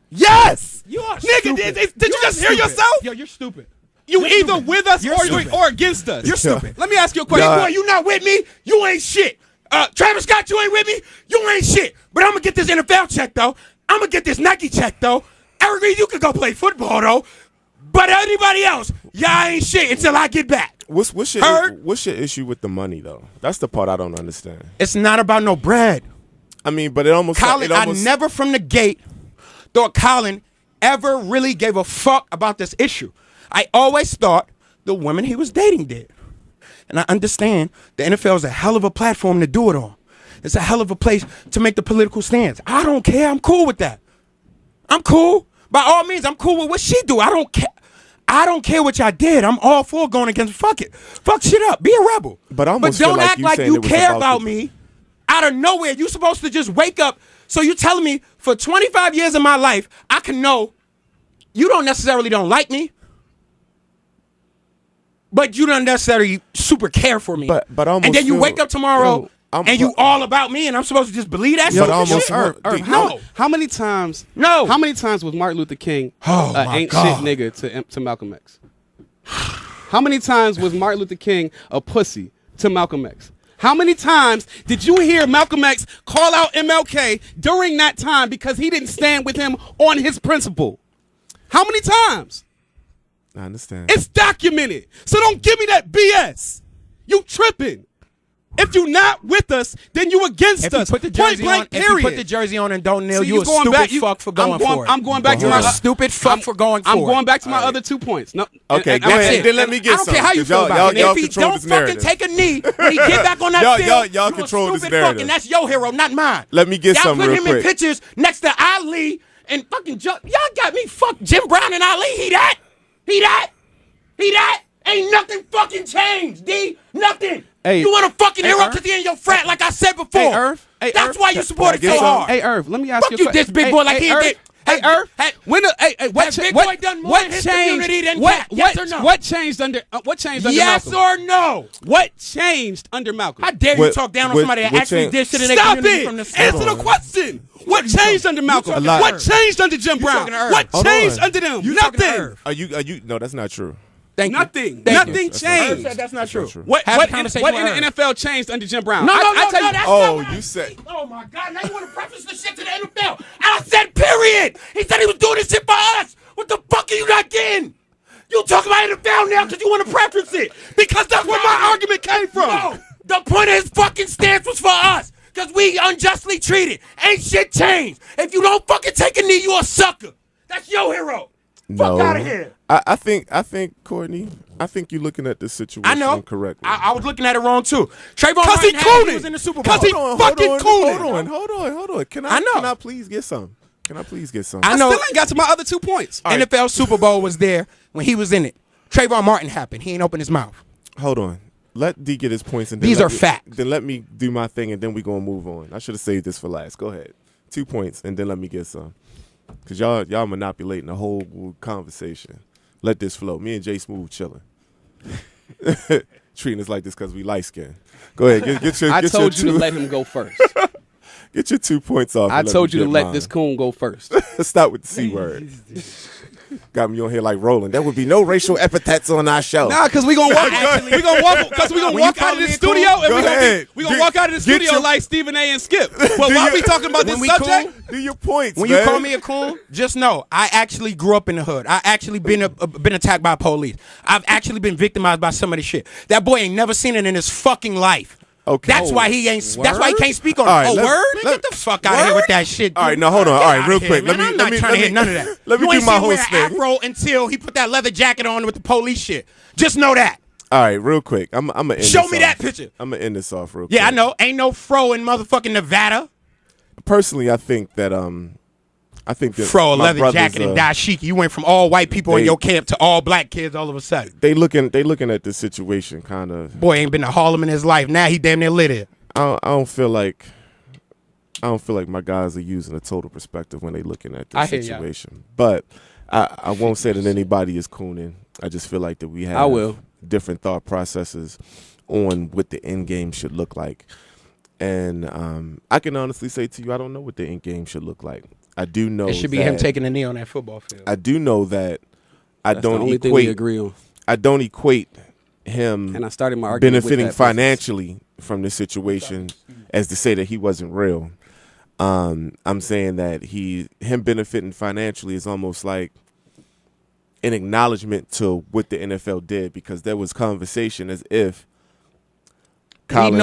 Yes. You are Nigga, stupid. did you just hear yourself? Yo, you're stupid. You either with us stupid. or against us. You're stupid. Let me ask you a question. Nah. Boy, you not with me? You ain't shit. Travis Scott, you ain't with me? You ain't shit. But I'm gonna get this NFL check though. I'm gonna get this Nike check though. Eric Reed, you can go play football though. But anybody else, y'all ain't shit until I get back. What's your issue with the money though? That's the part I don't understand. It's not about no bread. I mean, but it almost Colin, I never from the gate thought Colin ever really gave a fuck about this issue. I always thought the women he was dating did. And I understand the NFL is a hell of a platform to do it on. It's a hell of a place to make the political stance. I don't care. I'm cool with that. I'm cool. By all means, I'm cool with what she do. I don't care. I don't care what y'all did. I'm all for going against. Fuck it. Fuck shit up. Be a rebel. But I almost don't feel like act you like saying you it was care about about the- me out of nowhere. You supposed to just wake up. So you telling me for 25 years of my life, I can know you don't necessarily don't like me, but you don't necessarily super care for me. But I almost and then you feel- wake up tomorrow Yo, I'm- and you all about me, and I'm supposed to just believe that Yo, shit? but almost- Irv, Dude, no. how many times? No. How many times was Martin Luther King Oh, my ain't God. shit nigga to Malcolm X? How many times was Martin Luther King a pussy to Malcolm X? How many times did you hear Malcolm X call out MLK during that time because he didn't stand with him on his principle? How many times? I understand. It's documented. So don't give me that BS. You tripping. If you not with us, then you against If you us. put the Point jersey blank, on, if period. you put the jersey on and don't kneel, See, you you a going stupid back- you- fuck for going for it. I'm going back to You're my a stupid fuck for going for I'm it. going back to my other 2 points. No, Okay, and- go and- ahead. and- Then let me get I don't some. care how you 'cause feel y'all- about it. y'all If he control don't this fucking narrative. take a knee when he get back on that Y'all field, control you a this stupid narrative. fucking, that's your hero, not mine. Let me get y'all some put real him in quick. pictures next to Ali and fucking y'all got me fucked Jim Brown and Ali. He that? Ain't nothing fucking changed, D. Nothing. Hey, you want a fucking hey, hero Irv? because he in your frat, like I said before. Hey, Irv? Hey, That's Irv? why you support it Can I so get some? hard. Hey, Irv, let me ask Fuck you, a this big boy, like he Irv, did. Hey, Irv, When what big boy done more in his community than Cat? Yes or no? What changed under Yes Malcolm? or no? What changed under Malcolm? How dare you What- talk down on what- somebody that what actually changed? did shit in their Stop community it. from the start? Answer the question. What changed under Malcolm? talking to What Irv. changed under Jim Brown? talking to Irv. What Hold changed on. under them? You talking to Nothing. Irv. Are you? No, that's not true. Thank you. Nothing. Thank Nothing you. That's not changed. true. That's not That's true. not true. What Have a conversation What with in Irv. the NFL changed under Jim Brown? No, I tell you, that's Oh, not what you I said- Oh my God! Now you want to preface the shit to the NFL? I said period. He said he was doing this shit for us. What the fuck are you not getting? You talk about NFL now because you want to preference it. Because that's where my argument came from. No, the point of his fucking stance was for us because we unjustly treated. Ain't shit changed. If you don't fucking take a knee, you a sucker. That's your hero. No. Fuck out of here. I think, Courtney, I think you're looking at the situation I know. incorrectly. I was looking at it wrong too. Trayvon Cause he Martin had- cooning. was in the Super Bowl. Cause he fucking cooning. Hold on. Can I know. Can I please get some? I know. Still ain't got to my other 2 points. NFL Super Bowl was there when he was in it. Trayvon Martin happened. He ain't opened his mouth. Hold on. Let D get his points, and then These let are me- facts. Then let me do my thing, and then we gonna move on. I should have saved this for last. Go ahead. 2 points, and then let me get some. Cause y'all manipulating the whole conversation. Let this flow. Me and Jay Smooth chilling, treating us like this because we light skinned. Go ahead. Get your. I get told your you to two- let him go first. Get your 2 points off. I and told me you to get let mine. this coon go first. Stop with the C word. Got me on here like rolling. There would be no racial epithets on our show. Nah, cause we gonna walk. We gonna walk. Cause we gonna When you walk out call of me this a coon, studio and go ahead. we gonna Get- walk out of the get studio your- like Stephen A. and Skip. But while we talking about this we subject, cool, Do your points, when man. you call me a coon, just know I actually grew up in the hood. I actually been attacked by police. I've actually been victimized by some of this shit. That boy ain't never seen it in his fucking life. Okay. That's why he ain't. That's why he can't speak on All right, it. Oh, let's- word? let- Get the fuck out of here with that shit. All right, dude. now hold on. Get All right, outta real here, quick. man. Let me- I'm let not me- trying let to hear me- none of that. let me you do ain't my seen him whole wear an thing. afro until he put that leather jacket on with the police shit. Just know that. All right, real quick. I'm gonna end Show this me off. that picture. I'm gonna end this off real quick. Yeah, I know. Ain't no fro in motherfucking Nevada. Personally, I think that Fro a my leather brothers, jacket and dashiki. You went from all white people in they- your camp to all black kids all of a sudden. They looking at the situation kind of. Boy ain't been to Harlem in his life. Now he damn near lit it. I don't feel like my guys are using a total perspective when they looking at I this hear ya. situation. But I won't say that anybody is cooning. I just feel like that we have I will. different thought processes on what the end game should look like. And I can honestly say to you, I don't know what the end game should look like. I do know It should be that, him taking a knee on that football field. I do know that I That's the don't only thing we equate. agree on. I don't equate him And I started my argument with benefiting that financially from this situation as to say that he wasn't real. I'm saying that him benefiting financially is almost like an acknowledgement to what the NFL did, because there was conversation as if Colin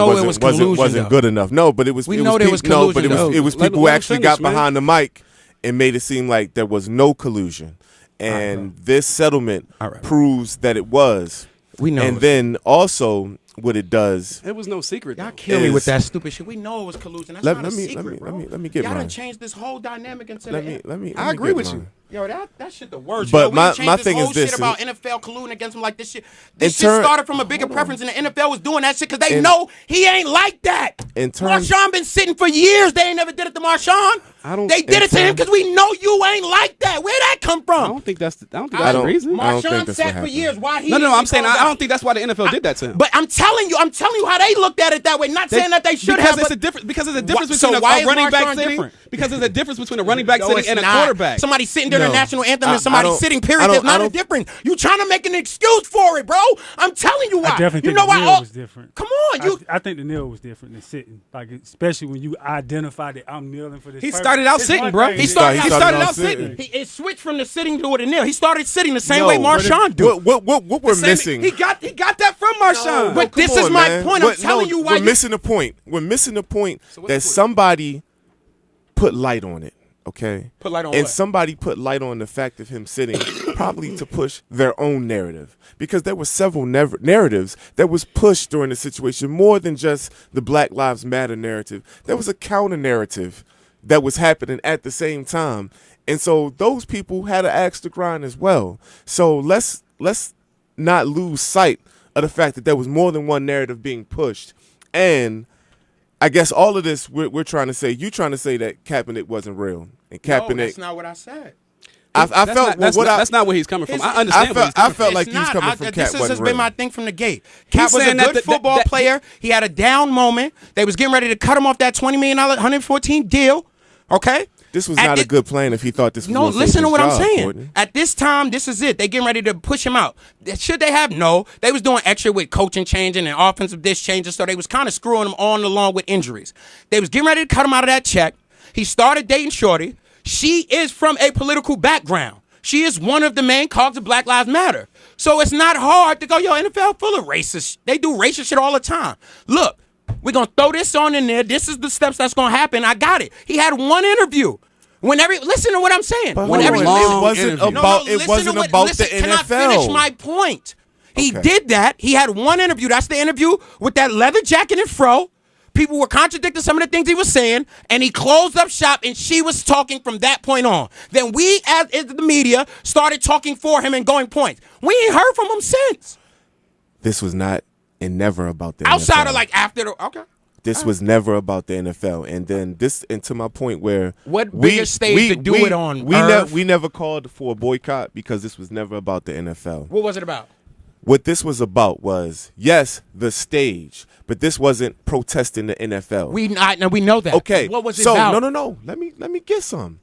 wasn't good enough. No, but it was. We it know was there peop- was no, but collusion, it was though. people who Let him actually finish, got man. behind the mic and made it seem like there was no collusion. And this settlement proves that it was. We know. And then also what it does. It was no secret. Y'all though. kill me with is- that stupid shit. We know it was collusion. That's Let not a me secret, bro. let me get Y'all mine. done changed this whole dynamic into Let the me. I agree with you. Yo, that shit the worst. But yo. We my- changed my this thing whole is this, shit about NFL colluding against him like this shit. In This shit turn- started from a bigger preference, and the NFL was doing that shit because they In- know he ain't like that. In terms- Marshawn been sitting for years. They ain't never did it to Marshawn. They did it to him because we know you ain't like that. Where that come from? I don't think that's the I reason. don't Marshawn think that's what sat for happened. years. Why he? No, didn't I'm get saying called I out? don't think that's why the NFL did that to him. But I'm telling you how they looked at it that way. Not saying that they should because have. it's but- a difference. Because there's a difference So between why a is running back Marshawn sitting. different? Because there's a difference between a running back No, sitting it's and a not. quarterback. Somebody sitting during the No. national anthem I and somebody don't- sitting. I Period. don't- There's I not a don't- difference. You trying to make an excuse for it, bro? I'm telling you why. I definitely you think know the why? kneel was different. Come on, you. I think the kneel was different than sitting. Like, especially when you identify that I'm kneeling for this. He person. started out It's sitting, one bro. thing He that- started He out out sitting. It switched from the sitting to a kneel. He started sitting the same No, way but Marshawn do. What we're missing? He got that from Marshawn. But come this is on, my man. point. I'm telling you why we're you- missing the point. We're missing the point So what's that the point? somebody put light on it. Okay. Put light on and what? somebody put light on the fact of him sitting, probably to push their own narrative, because there were several narratives that was pushed during the situation, more than just the Black Lives Matter narrative. There was a counter narrative that was happening at the same time, and so those people had an axe to grind as well. So let's not lose sight of the fact that there was more than one narrative being pushed. And I guess all of this, we're trying to say, you trying to say that Kaepernick wasn't real. And No, Kaepernick, that's not what I said. I felt that's not where he's coming from. I understand where he's I coming felt It's like he was not. coming from Cat This has wasn't been real. my thing from the gate. Cat was a saying that good football player. He had a down moment. They was getting ready to cut him off that $20 million, 114 deal. Okay? This was At not a thi- good plan if he thought this was No, gonna save listen to his what I'm job, saying. Courtney. At this time, this is it. They getting ready to push him out. Should they have? No. They was doing extra with coaching changing and offensive dish changes, so they was kind of screwing him on along with injuries. They was getting ready to cut him out of that check. He started dating Shorty. She is from a political background. She is one of the main cogs of Black Lives Matter. So it's not hard to go, yo, NFL full of racists. They do racist shit all the time. Look, we're going to throw this on in there. This is the steps that's going to happen. I got it. He had one interview. Listen to what I'm saying. But Whenever hold on, long it wasn't interview. about listen it wasn't to what- about listen, the Can I NFL. finish my point? He Okay. did that. He had one interview. That's the interview with that leather jacket and fro. People were contradicting some of the things he was saying, and he closed up shop, and she was talking from that point on. Then we, as the media, started talking for him and going points. We ain't heard from him since. This was not and never about the Outside NFL. of like after the okay. This was never about the NFL. And then this, and to my point where What bigger stage to do it on earth? we never called for a boycott because this was never about the NFL. What was it about? What this was about was, yes, the stage, but this wasn't protesting the NFL. We know that. Okay. What was it so, about? No. Let me get some.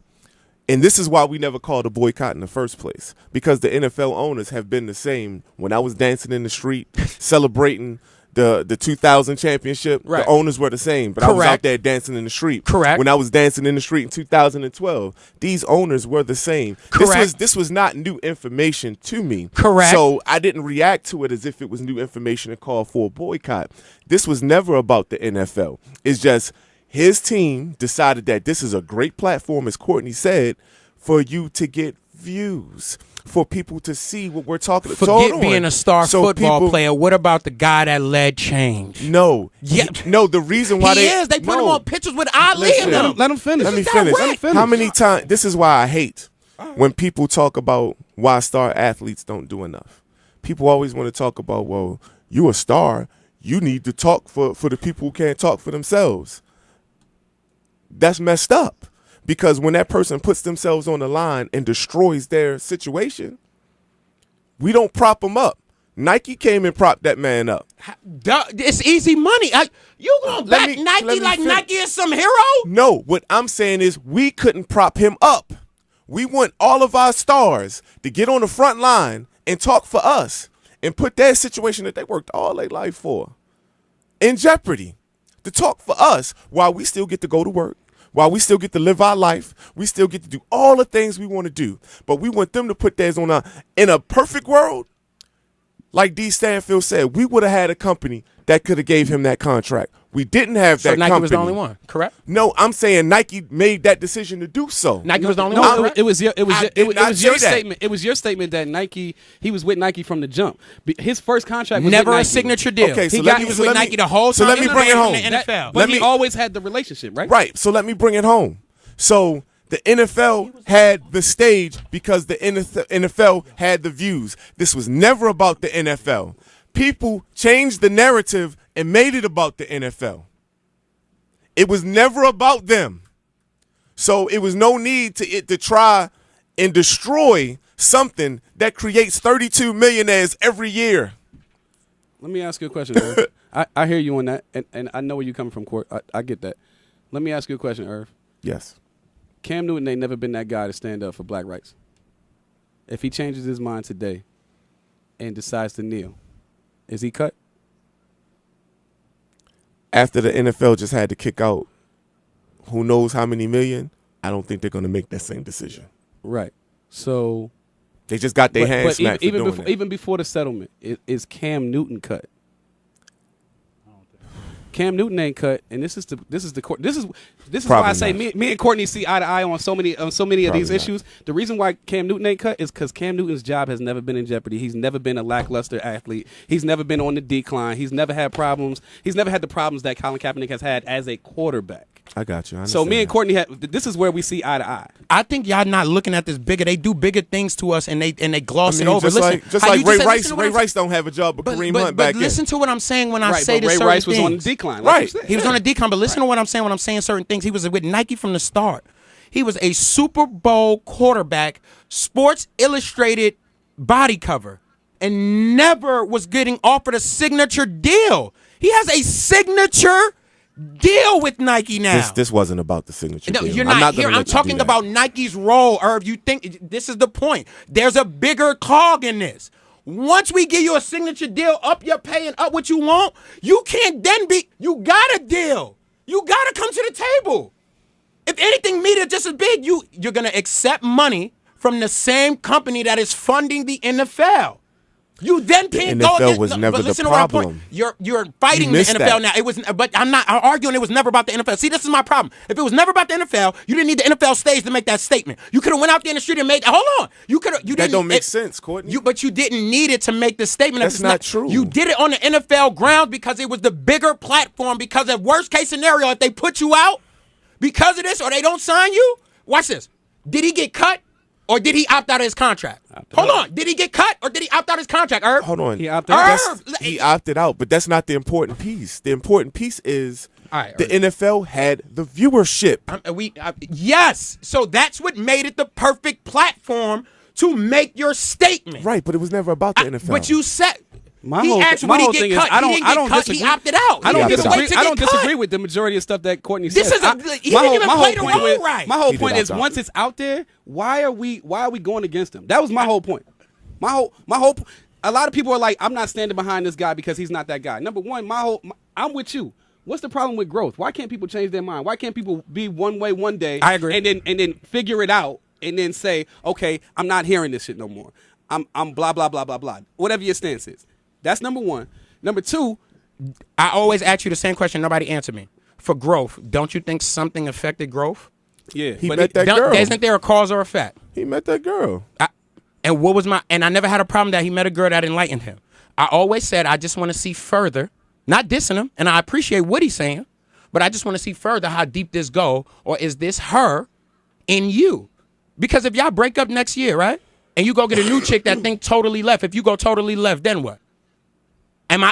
And this is why we never called a boycott in the first place, because the NFL owners have been the same. When I was dancing in the street celebrating the 2000 championship, Right. the owners were the same, but I was out Correct. there dancing in the street. Correct. When I was dancing in the street in 2012, these owners were the same. Correct. This was not new information to me. Correct. So I didn't react to it as if it was new information and call for a boycott. This was never about the NFL. It's just his team decided that this is a great platform, as Courtney said, for you to get views, for people to see what we're talking about. Forget being a star football player. What about the guy that led change? No. Yeah. No, the reason why He is. They put him on pictures with Ali Listen. in them. Let him finish. Let me is finish. direct. How many times? This is why I hate when people talk about why star athletes don't do enough. People always want to talk about, well, you a star, you need to talk for the people who can't talk for themselves. That's messed up, because when that person puts themselves on the line and destroys their situation, we don't prop them up. Nike came and propped that man up. It's easy money. You gonna Let back me Nike like finish. Nike is some hero? No, what I'm saying is we couldn't prop him up. We want all of our stars to get on the front line and talk for us and put that situation that they worked all their life for in jeopardy, to talk for us while we still get to go to work, while we still get to live our life, we still get to do all the things we want to do. But we want them to put theirs on in a perfect world. Like D. Stanfield said, we would have had a company that could have gave him that contract. We didn't have that So Nike company. was the only one, correct? No, I'm saying Nike made that decision to do so. Nike was the only one. No, correct? it was your I did not your say that. statement. It was your statement that Nike, he was with Nike from the jump. His first contract was Never with a Nike. signature deal. Okay, so he let he me- was so with let me- Nike the whole time. so let me he was bring it away home. from the NFL. But Let he me- always had the relationship, right? Right, so let me bring it home. So the NFL had the stage because the NFL had the views. This was never about the NFL. People changed the narrative and made it about the NFL. It was never about them. So it was no need to try and destroy something that creates 32 millionaires every year. Let me ask you a question, Irv. I hear you on that, and I know where you're coming from, Court. I get that. Let me ask you a question, Irv. Yes. Cam Newton ain't never been that guy to stand up for black rights. If he changes his mind today and decides to kneel, is he cut? After the NFL just had to kick out who knows how many million, I don't think they're going to make that same decision. Right. So, They just got their hands smacked for doing that. even before the settlement, is Cam Newton cut? Cam Newton ain't cut, and this is why I say Probably me and Courtney see eye to eye on so many of these Probably not. issues. The reason why Cam Newton ain't cut is because Cam Newton's job has never been in jeopardy. He's never been a lackluster athlete. He's never been on the decline. He's never had problems. He's never had the problems that Colin Kaepernick has had as a quarterback. I got you. I So me understand and Courtney this is where we see eye to eye. I think y'all not looking at this bigger. They do bigger things to us, and they gloss I mean, it over. just Listen, like how you Ray said- Rice. listen to what Ray I'm Rice don't have a job, but Kareem Hunt back listen to what I'm saying when I Right, say but this. Ray Rice was on the decline. Like Right. you said. He was on a decline, but listen to what I'm saying when I'm saying certain things. He was with Nike from the start. He was a Super Bowl quarterback, Sports Illustrated body cover, and never was getting offered a signature deal. He has a signature deal with Nike now. This wasn't about the signature. No, deal. you're I'm not gonna here. let I'm you do talking that. about Nike's role, Irv. You think this is the point. There's a bigger cog in this. Once we give you a signature deal, up your pay and up what you want, you can't then you got a deal. You got to come to the table. If anything, media just as big, you're going to accept money from the same company that is funding the NFL. You then can't NFL go against, was never but the listen to what I'm problem. You're fighting You the missed NFL that. now. It was, but I'm not arguing it was never about the NFL. See, this is my problem. If it was never about the NFL, you didn't need the NFL stage to make that statement. You could have went out there in the street and made. Hold on, you could have. You That didn't. don't make sense, Courtney. But you didn't need it to make the statement. If That's it's not true. You did it on the NFL grounds because it was the bigger platform. Because of worst case scenario, if they put you out because of this or they don't sign you, watch this. Did he get cut? Or did he opt out of his contract? Hold on. Did he get cut or did he opt out of his contract, Irv? Hold on. He opted out. He opted out, but that's not the important piece. The important piece is All right, the NFL had the viewership. Yes. So that's what made it the perfect platform to make your statement. Right, but it was never about the NFL. But you said My he whole asked my when whole he thing get is cut. I He don't didn't I get don't cut. disagree. He opted out. I He don't didn't disagree. wait to I get don't cut. disagree with the majority of stuff that Courtney This said. is a- he didn't even play the role right. My whole He point did is opt out. once it's out there, why are we going against him? That was my whole point. My whole. A lot of people are like, I'm not standing behind this guy because he's not that guy. Number one, I'm with you. What's the problem with growth? Why can't people change their mind? Why can't people be one way one day? I agree. And then figure it out and then say, okay, I'm not hearing this shit no more. I'm blah blah blah blah blah. Whatever your stance is. That's number one. Number two, I always ask you the same question. Nobody answered me. For growth, don't you think something affected growth? yeah, He but met that girl. Isn't there a cause or effect? He met that girl. And what was and I never had a problem that he met a girl that enlightened him. I always said I just want to see further, not dissing him, and I appreciate what he's saying, but I just want to see further how deep this go, or is this her in you? Because if y'all break up next year, right, and you go get a new chick that think totally left, if you go totally left, then what?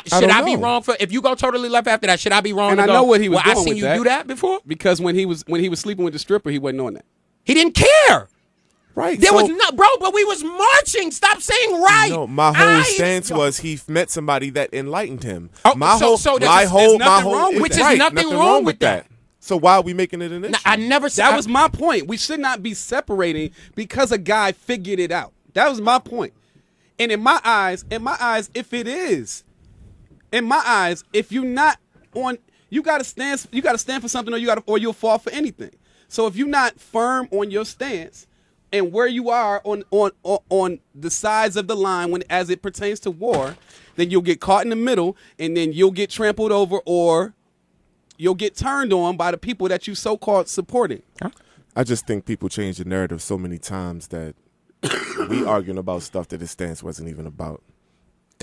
Should I be know. wrong for if you go totally left after that? Should I be wrong? And to I go, know what he was well, I doing seen with you that. do that before. because when he was sleeping with the stripper, he wasn't on that. He didn't care. Right. There so, was not, bro, but we was marching. Stop saying right. No, my whole stance was he met somebody that enlightened him. Oh, my so- whole, so there's my just- whole, there's my nothing whole, wrong with Which is right, nothing wrong with that. So why are we making it an issue? I never said That was my point. We should not be separating because a guy figured it out. That was my point. And in my eyes, if it is, if you're not on, you gotta stand for something, or you'll fall for anything. So if you're not firm on your stance and where you are on the sides of the line as it pertains to war, then you'll get caught in the middle, and then you'll get trampled over, or you'll get turned on by the people that you so-called supporting. I just think people change the narrative so many times that we arguing about stuff that his stance wasn't even about.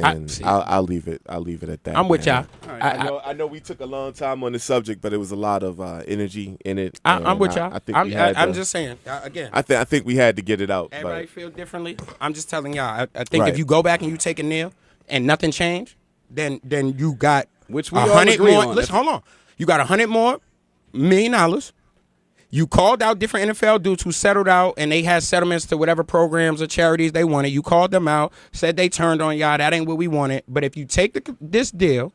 And I'll leave it. I'll leave it at that. I'm with y'all. Right. I know we took a long time on the subject, but it was a lot of energy in it. I'm with y'all. I think I'm just saying again. I think we had to get it out. Everybody but, feel differently. I'm just telling y'all. I think Right. if you go back and you take a kneel and nothing changed, then you got Which we all 100 agree more. on. Listen, hold on. You got $100 more million. You called out different NFL dudes who settled out, and they had settlements to whatever programs or charities they wanted. You called them out, said they turned on y'all. That ain't what we wanted. But if you take this deal,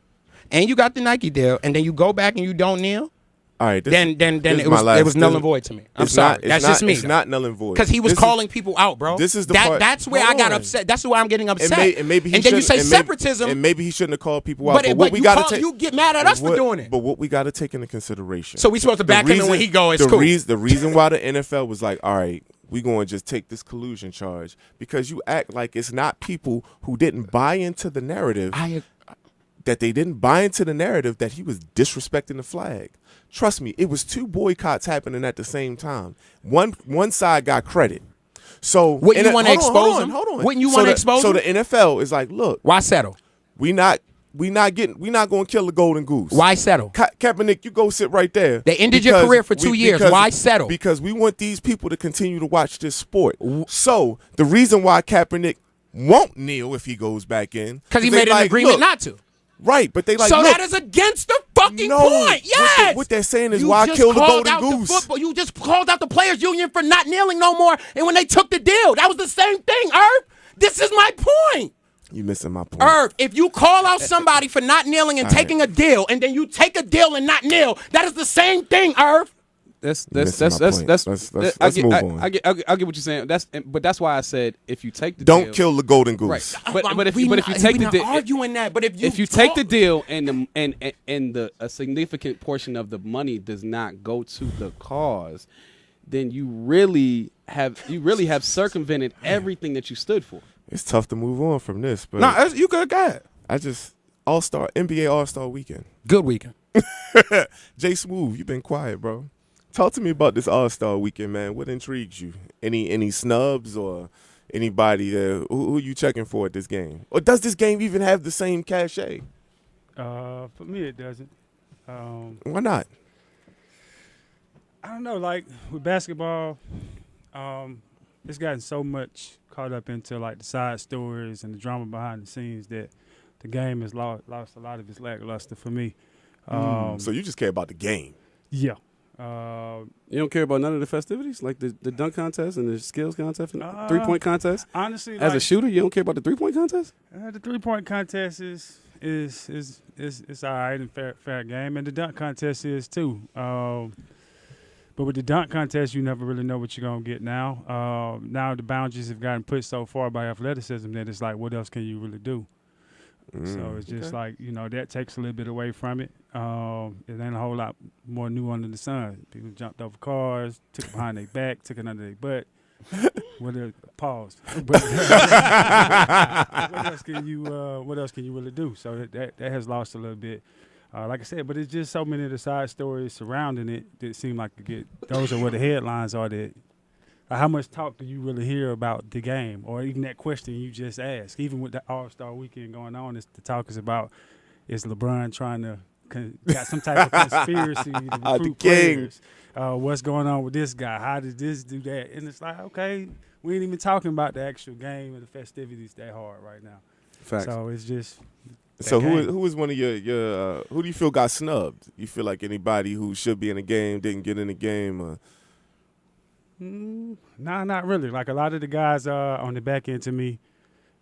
and you got the Nike deal, and then you go back and you don't kneel, all right, then it was null and void to me. I'm sorry. That's just me. It's not null and void because he was calling people out, bro. This is the part. That's where I got upset. That's why I'm getting upset. And maybe he then you say and separatism. and maybe he shouldn't have called people out. But what we got to take, you get mad at us for doing it. But what we got to take into consideration. So we supposed to back him, and when he go, it's the cool. The reason why the NFL was like, all right, we going to just take this collusion charge because you act like it's not people who didn't buy into the narrative. That they didn't buy into the narrative that he was disrespecting the flag. Trust me, it was two boycotts happening at the same time. One side got credit. So wouldn't you want to expose him? Hold on. Wouldn't you want to expose him? So the NFL is like, look, why settle? we not going to kill the golden goose. Why settle? Kaepernick, you go sit right there. They ended your career for 2 years. Why settle? Because we want these people to continue to watch this sport. So the reason why Kaepernick won't kneel if he goes back in because he made an agreement not to. Right, but they like. So look, that is against the fucking no, point. Yes. What they're saying is why kill the golden goose? You just called out the players' union for not kneeling no more, and when they took the deal, that was the same thing. Irv, this is my point. You missing my point. Irv, if you call out somebody for not kneeling and taking a deal, and then you take a deal and not kneel, that is the same thing, Irv. Let's move on. I get what you're saying. But that's why I said if you take the don't deal, kill the golden goose. Right. But if you take the deal, arguing that. But if you take the deal and a significant portion of the money does not go to the cause, then you really have circumvented everything that you stood for. It's tough to move on from this, but you good guy. I just NBA All-Star weekend. Good weekend. Jay Smooth, you've been quiet, bro. Talk to me about this All-Star weekend, man. What intrigues you? Any snubs or anybody who you checking for at this game? Or does this game even have the same cachet? For me, it doesn't. Why not? I don't know. Like with basketball, it's gotten so much caught up into like the side stories and the drama behind the scenes that the game has lost a lot of its lackluster for me. So you just care about the game? Yeah. You don't care about none of the festivities, like the dunk contest and the skills contest and 3-point contest. Honestly, as a shooter, you don't care about the 3-point contest. The 3-point contest is all right and fair game, and the dunk contest is too. But with the dunk contest, you never really know what you're gonna get now. Now the boundaries have gotten pushed so far by athleticism that it's like, what else can you really do? So it's just like, that takes a little bit away from it. It ain't a whole lot more new under the sun. People jumped over cars, took it behind their back, took it under their butt. Pause. But, what else can you really do? So that has lost a little bit. Like I said, but it's just so many of the side stories surrounding it that seem like those are where the headlines are. That how much talk do you really hear about the game, or even that question you just asked? Even with the All-Star weekend going on, the talk is about is LeBron trying to got some type of conspiracy to recruit players? What's going on with this guy? How did this do that? And it's like, okay, we ain't even talking about the actual game and the festivities that hard right now. Facts. So it's just. So who is one of your who do you feel got snubbed? You feel like anybody who should be in the game didn't get in the game? Nah, not really. Like a lot of the guys on the back end to me,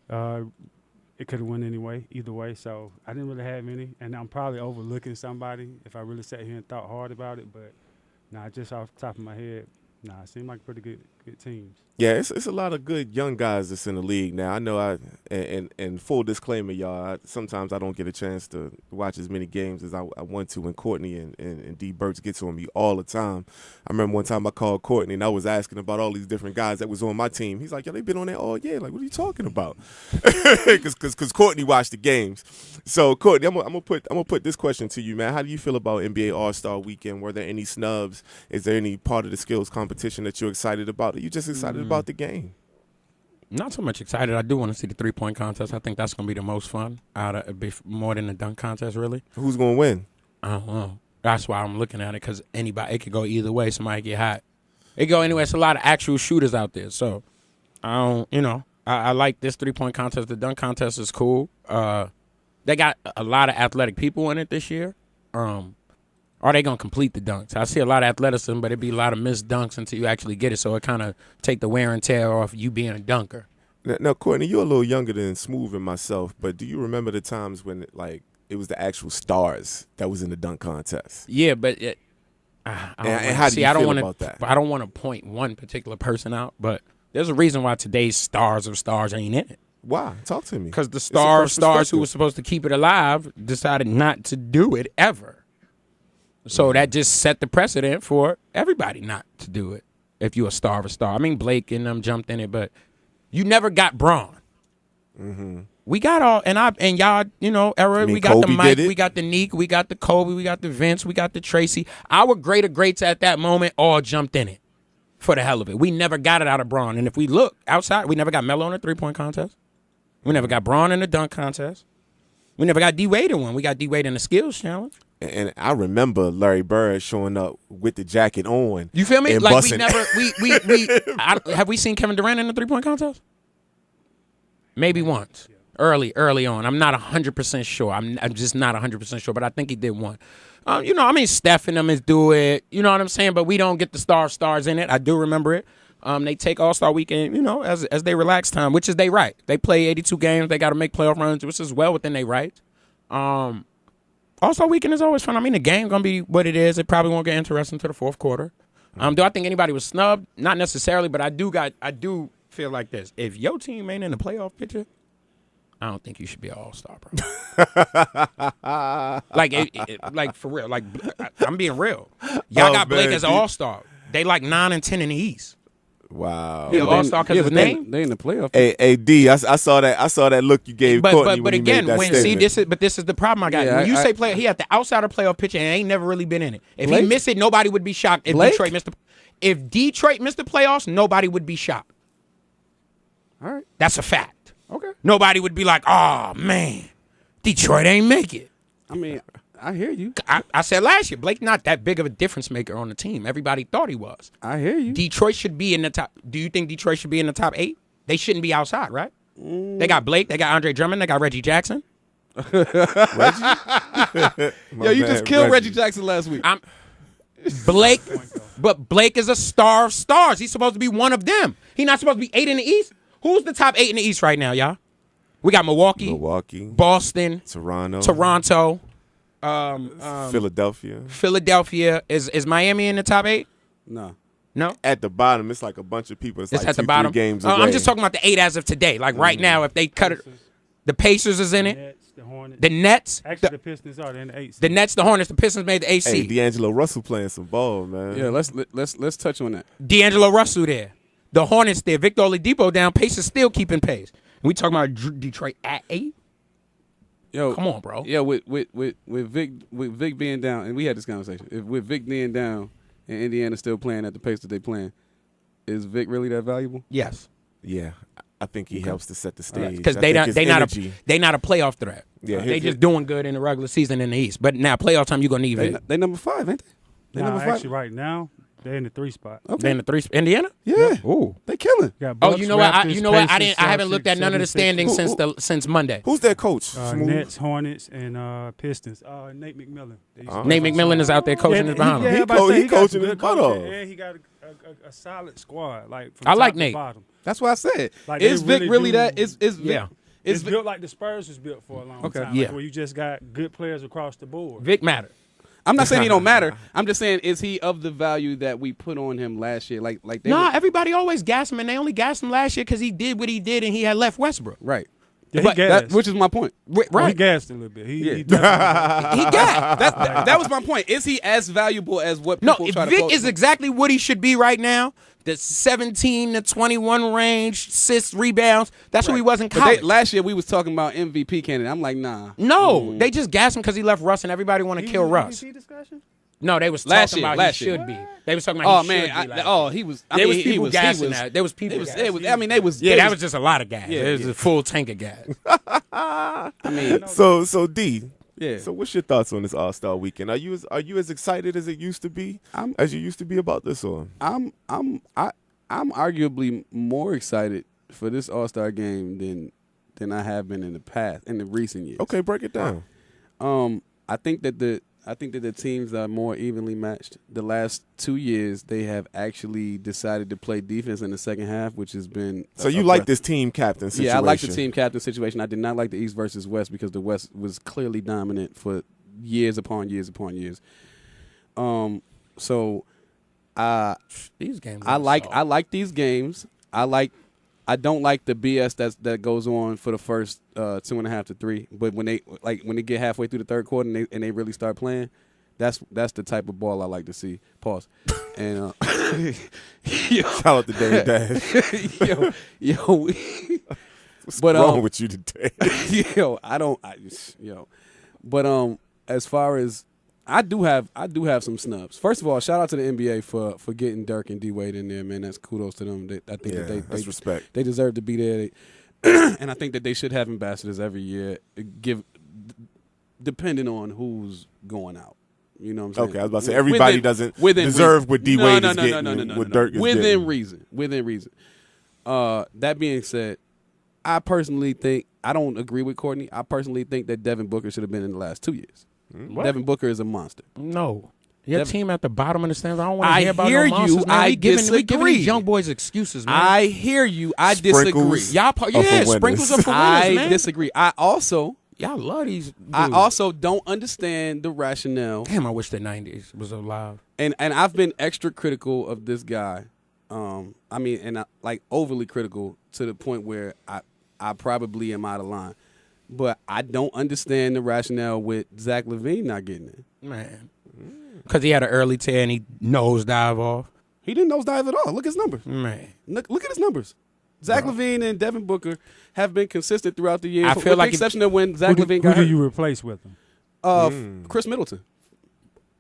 it could have went either way. So I didn't really have any, and I'm probably overlooking somebody if I really sat here and thought hard about it. But nah, just off the top of my head, it seemed like pretty good teams. Yeah, it's a lot of good young guys that's in the league now. I know and full disclaimer, y'all, sometimes I don't get a chance to watch as many games as I want to, and Courtney and D. Burks gets on me all the time. I remember one time I called Courtney and I was asking about all these different guys that was on my team. He's like, yo, they been on there all year. Like, what are you talking about? Because Courtney watched the games. So, Courtney, I'm gonna put this question to you, man. How do you feel about NBA All-Star Weekend? Were there any snubs? Is there any part of the skills competition that you're excited about? Are you just excited about the game? Not so much excited. I do want to see the 3-point contest. I think that's going to be the most fun more than the dunk contest, really. Who's going to win? I don't know. That's why I'm looking at it, because it could go either way. Somebody get hot. It go anywhere. It's a lot of actual shooters out there. So, I like this 3-point contest. The dunk contest is cool. They got a lot of athletic people in it this year. Are they going to complete the dunks? I see a lot of athleticism, but it'd be a lot of missed dunks until you actually get it. So it kind of take the wear and tear off you being a dunker. Now, Courtney, you're a little younger than Smooth and myself, but do you remember the times when it was the actual stars that was in the dunk contest? Yeah, but how do you feel about that? I don't want to point one particular person out, but there's a reason why today's stars of stars ain't in it. Why? Talk to me. Because the stars who were supposed to keep it alive decided not to do it ever. So that just set the precedent for everybody not to do it if you're a star of a star. I mean, Blake and them jumped in it, but you never got Braun. Mm-hmm. We got all, and y'all, era, we got Kobe the Mike, did it? we got the Neek, we got the Kobe, we got the Vince, we got the Tracy. Our greater greats at that moment all jumped in it for the hell of it. We never got it out of Braun. And if we look outside, we never got Melo in the 3-point contest. We never got Braun in the dunk contest. We never got D-Wade in one. We got D-Wade in the skills challenge. And I remember Larry Bird showing up with the jacket on. You feel me? And Like busting. have we seen Kevin Durant in the 3-point contest? Maybe once. Early on. I'm not 100% sure. I'm just not 100% sure, but I think he did one. Steph and them is do it. You know what I'm saying? But we don't get the stars in it. I do remember it. They take All-Star Weekend, as they relax time, which is they right. They play 82 games. They got to make playoff runs, which is well within their right. All-Star Weekend is always fun. I mean, the game going to be what it is. It probably won't get interesting to the fourth quarter. Do I think anybody was snubbed? Not necessarily, but I do feel like this. If your team ain't in the playoff picture, I don't think you should be an all-star, bro. like for real. Like, I'm being real. Y'all got Blake as an all-star. They like 9 and 10 in the East. Wow. Yeah, all-star because of his name. They in the playoff. Hey, D, I saw that look you gave Courtney but when again, he made that statement. this is the problem I got. Yeah, when you say player, he had the outside of playoff picture and ain't never really been in it. If he missed it, nobody would be shocked. If Blake? Detroit missed the playoffs, nobody would be shocked. All right. That's a fact. Okay. Nobody would be like, oh man, Detroit ain't make it. I mean, I hear you. I said last year, Blake not that big of a difference maker on the team. Everybody thought he was. I hear you. Detroit should be in the top. Do you think Detroit should be in the top 8? They shouldn't be outside, right? They got Blake. They got Andre Drummond. They got Reggie Jackson. Yo, you just killed Reggie Jackson last week. Blake, but Blake is a star of stars. He's supposed to be one of them. He's not supposed to be 8 in the East. Who's the top 8 in the East right now, y'all? We got Milwaukee, Boston, Toronto. Philadelphia. Is Miami in the top 8? No. At the bottom, it's like a bunch of people. It's like at the 2-3 bottom. games away. I'm just talking about the 8 as of today. Like right now, if they cut it, the Pacers is in it. The Hornets. The Nets. Actually, the Pistons are in the 8. The Nets, the Hornets, the Pistons made the 8 Hey, seed. D'Angelo Russell playing some ball, man. Yeah, let's touch on that. D'Angelo Russell there. The Hornets there. Victor Oladipo down. Pacers still keeping pace. We talking about Detroit at 8? Yo, come on, bro. Yeah, with Vic being down, and we had this conversation. With Vic being down and Indiana still playing at the pace that they playing, is Vic really that valuable? Yes. Yeah, I think he helps to set the stage. Because they not a playoff threat. Yeah, they just doing good in the regular season in the East. But now playoff time, you gonna need Vic. They number 5, ain't they? Nah, actually, right now they're in the 3 spot. Okay. They in the 3 Indiana? Yeah. Ooh. They killing. Oh, you know what? I haven't looked at none of the standings since Monday. Who's their coach? Nets, Hornets, and Pistons. Nate McMillan. Nate McMillan is out there coaching his behind him. He coaching his butt off. And he got a solid squad. Like from I top like to Nate. bottom. That's what I said. Like, Is they Vic really do- that? Is Vic? Yeah. It's Is Vic, built like the Spurs was built for a long Okay. time. Yeah. Like, where you just got good players across the board. Vic mattered. I'm not saying he don't matter. I'm just saying, is he of the value that we put on him last year? Like they Nah, were- everybody always gassed him, and they only gassed him last year because he did what he did, and he had left Westbrook. right. Yeah, But he gassed. which is my point. Well, he Right. gassed a little bit. Yeah. He definitely- He gassed. That was my point. Is he as valuable as what No, people try to Vic quote is him? exactly what he should be right now. The 17 to 21 range, assists, rebounds. That's who he was in But college. last year we was talking about MVP candidate. I'm like, nah. No, they just gassed him because he left Russ, and everybody want to He kill was in Russ. MVP discussion? No, they was Last talking year, about last he year. should be. They was talking Oh about he man, should be. last oh year. he was. I There mean, was he people was, gassing he was, that. There was people. It was, gassing. it was, I mean, they was. Yeah, they that was- was just a lot of gas. Yeah, It was yeah. a full tank of gas. I mean, So D. yeah. So what's your thoughts on this All-Star weekend? Are you as excited as it used to be? As you used to be about this one? I'm arguably more excited for this All-Star game than I have been in the recent years. Okay, break it down. I think that the teams are more evenly matched. The last 2 years, they have actually decided to play defense in the second half, which has been. So you like this team captain situation? Yeah, I like the team captain situation. I did not like the East versus West because the West was clearly dominant for years upon years upon years. So, These games. I like these games. I don't like the BS that goes on for the first 2.5 to 3. But when they get halfway through the third quarter and they really start playing, that's the type of ball I like to see. Pause. And Shout out to David Dash. yo, What's But, wrong with you today? But as far as I do have some snubs. First of all, shout out to the NBA for getting Dirk and D Wade in there, man. That's kudos to them. I think Yeah, that that's respect. They deserve to be there, and I think that they should have ambassadors every year. Depending on who's going out. You know what I'm saying? Okay, I was about to say everybody doesn't deserve what D Wade is getting, what Dirk is within getting. Within reason. That being said, I personally think I don't agree with Courtney. I personally think that Devin Booker should have been in the last 2 years. What? Devin Booker is a monster. No. Your Devin- team at the bottom of the stands. I don't want to I hear about hear no monsters, you. man. I We giving disagree. these young boys excuses, man. I hear you. I Sprinkles. disagree. Y'all, for yeah, winners. sprinkles are for winners, I man. disagree. I also Y'all love these. I dudes. also don't understand the rationale. Damn, I wish the '90s was alive. And I've been extra critical of this guy. Overly critical to the point where I probably am out of line. But I don't understand the rationale with Zach LaVine not getting it. Man. Because he had an early tear and he nosedive off. He didn't nosedive at all. Look at his numbers. Man. Look at his numbers. Zach LaVine and Devin Booker have been consistent throughout the years. I feel with like the exception of when Zach LaVine Who got do hurt. you replace with him? Chris Middleton.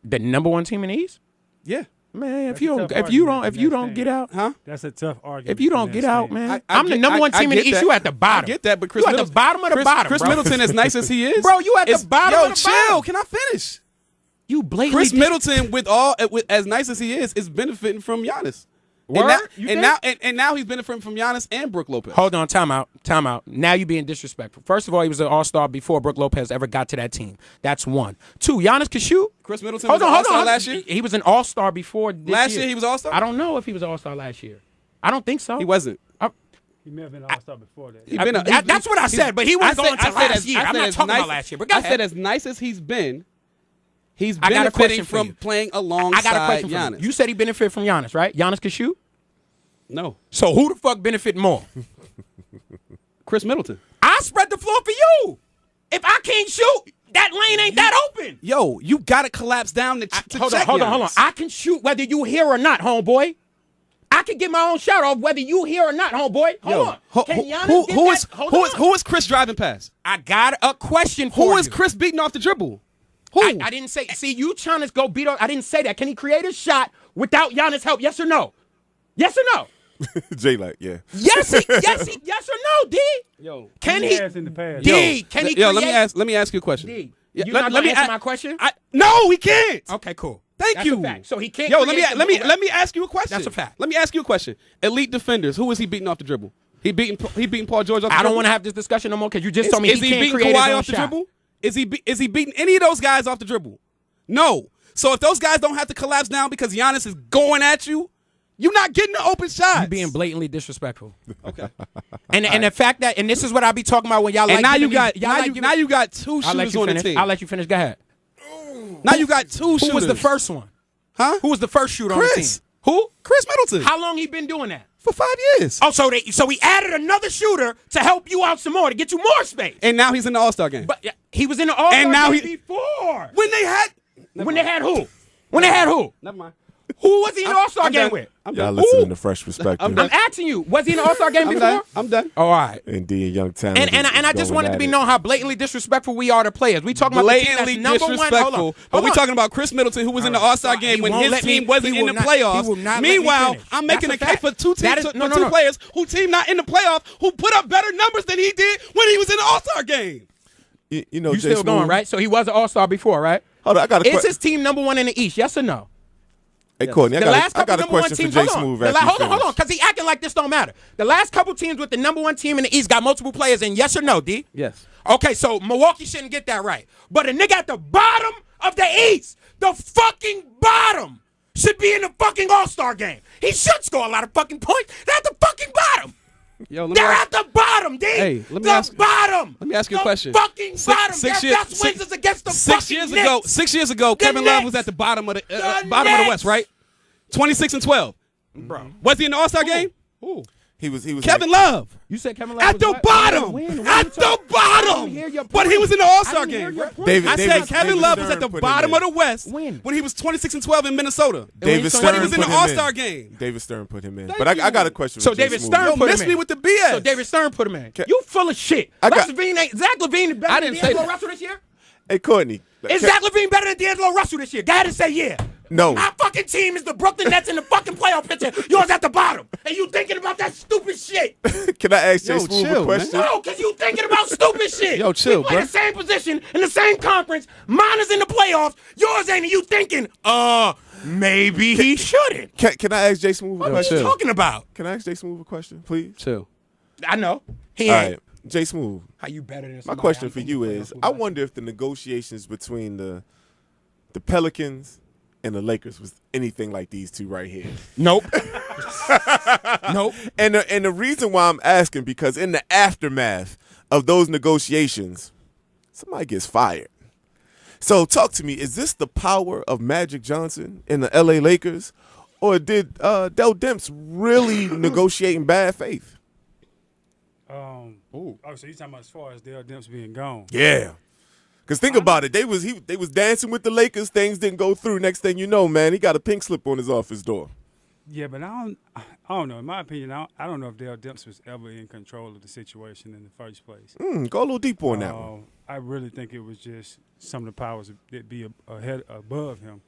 The number one team in the East? Yeah. Man, That's a tough if argument you in that don't get out, Huh? That's a tough argument. if you don't in get that out, stance. man, I I'm the get- number one I team in the get East. that. You at the bottom. I get that, but Chris you at the Middleton, bottom of the bottom, Chris bro. Middleton, as nice as he is, Bro, you at the bottom Yo, of the chill. bottom. Can I finish? You blatantly Chris Middleton, with as nice as he is benefiting from Giannis. Word? You And think? now he's benefiting from Giannis and Brook Lopez. Hold on, time out. Now you being disrespectful. First of all, he was an all-star before Brook Lopez ever got to that team. That's one. Two, Giannis can shoot. Chris Middleton Hold was on, an all-star hold on. last year. He was an all-star before this Last year. year he was all-star? I don't know if he was an all-star last year. I don't think so. He wasn't. He may have been an all-star before that. He been a- That's what I said, but he wasn't going to last year. I'm not as talking nice- about last year. But go I ahead. said as nice as he's been, he's I got a benefiting question for from you. playing I alongside got a question for Giannis. you. You said he benefited from Giannis, right? Giannis can shoot? No. So who the fuck benefit more? Chris Middleton. I spread the floor for you. If I can't shoot, that lane ain't that open. Yo, you got to collapse down to Hold check on. Giannis. I can shoot whether you here or not, homeboy. I can get my own shot off whether you here or not, homeboy. Hold on. Can Giannis get that? Hold on. who is Chris driving past? I got a question for you. Who is Chris beating off the dribble? Who? I didn't say. See, you trying to go beat up. I didn't say that. Can he create a shot without Giannis' help? Yes or no? Yes or no? Jay, like, yeah. Yes or no, D? Yo. Can he? has in the past. D, can he Yo, create? let me ask you a question. D, Yeah, you not let me answer a- my question? No, he can't. Okay, cool. Thank That's you. a fact. So he can't. Yo, create let me ask you a question. That's a fact. Let me ask you a question. Elite defenders, who is he beating off the dribble? He beating Paul George off the dribble? I don't want to have this discussion no more because you just told me Is he he can't beating create his Kawhi own off the shot. dribble? Is he beating any of those guys off the dribble? No. So if those guys don't have to collapse down because Giannis is going at you, You're not getting the open shots. You being blatantly disrespectful. Okay. And the fact that, and this is what I be talking about when y'all And like now you giving got these- y'all like now you got two I'll let shooters you on the finish. team. I'll let you finish. Go ahead. Now you got two shooters. Who was the first one? Huh? Who was the first shooter on the team? Chris. Who? Chris Middleton. How long he been doing that? For 5 years. Oh, so we added another shooter to help you out some more, to get you more space. And now he's in the All-Star game. But he was in the All-Star And now game he- before. when they had When they had who? When they had who? Never mind. Who was he in the All-Star I'm game done. with? I'm Y'all done. listening to Fresh Perspective. I'm done. I'm asking you. Was he in the All-Star game I'm before? done. I'm done. All right. And D and Young Talent. And I just wanted to be known how blatantly disrespectful we are to players. We talking about the team Blatantly that's number one. disrespectful. Hold on. But we're talking about Chris Middleton, who was in the All right. All-Star So game he when won't his let me- team wasn't he in will the not- he will playoffs. not let me Meanwhile, finish. I'm making a That's a case fact. for two That teams, is- for no, no, two no. players who team not in the playoffs, who put up better numbers than he did when he was in the All-Star game. You know, You Jay still going, Smooth. right? So he was an All-Star before, right? Hold on, I got a Is question. his team number one in the East? Yes or no? Hey, Courtney, The I last couple got a number one question for teams. Jay Hold on. Smooth. The after you hold on, finish. because he acting like this don't matter. The last couple teams with the number one team in the East got multiple players in. Yes or no, D? Yes. Okay, so Milwaukee shouldn't get that right. But a nigga at the bottom of the East, the fucking bottom, should be in the fucking All-Star game. He should score a lot of fucking points. They're at the fucking bottom. Yo, let me They're ask- at the bottom, D. Hey, let me the ask- bottom. let me ask you a The question. Fucking bottom. Six Their years- best wins is against the 6 fucking years Knicks. ago, 6 years ago, The Kevin Love Knicks. was at the bottom of the The bottom of the Knicks. West, right? 26-12. Bro. Was he in the All-Star game? Who? He was Kevin Love. You said Kevin Love At was the what? bottom. When? What are At you the talking- I didn't hear your bottom. But he point. was in the I All-Star didn't hear game. your bro. point. David- I David- said Kevin David Love was Stern at the put him bottom in. of the West When? he was 26-12 in Minnesota. David But Stern he was in put the him All-Star game. David Stern put him in. Thank But I got a you. question. So for Jay David Smooth. Stern Yo, put miss him me in. with the BS. So David Stern put him in. You full of shit. I got- Zach Levine is better I than didn't say D'Angelo that. Russell this year? Hey, Courtney. Is Zach Levine better than D'Angelo Russell this year? Go ahead and say yeah. No. My fucking team is the Brooklyn Nets in the fucking playoff picture. Yours at the bottom. And you thinking about that stupid shit. Can I ask Jay Yo, Smooth chill, a question? No, because you thinking about stupid shit. Yo, chill, we play bro. the same position in the same conference. Mine is in the playoffs. Yours ain't. And you thinking, maybe he shouldn't. Can I ask Jay Smooth a What are question? you talking about? Can I ask Jay Smooth a question, please? Chill. I know. He All ain't. right, Jay Smooth. How you better than My somebody question I'm for in you the is: playoffs with? I wonder if the negotiations between the Pelicans and the Lakers was anything like these two right here. Nope. Nope. And the reason why I'm asking, because in the aftermath of those negotiations, somebody gets fired. So talk to me. Is this the power of Magic Johnson in the LA Lakers, or did Dell Demps really negotiate in bad faith? Oh, so you talking about as far as Dell Demps being gone? Yeah. Because think about it. They was dancing with the Lakers. Things didn't go through. Next thing you know, man, he got a pink slip on his office door. Yeah, but I don't know. In my opinion, I don't know if Dell Demps was ever in control of the situation in the first place. Go a little deeper on that one. I really think it was just some of the powers that be ahead above him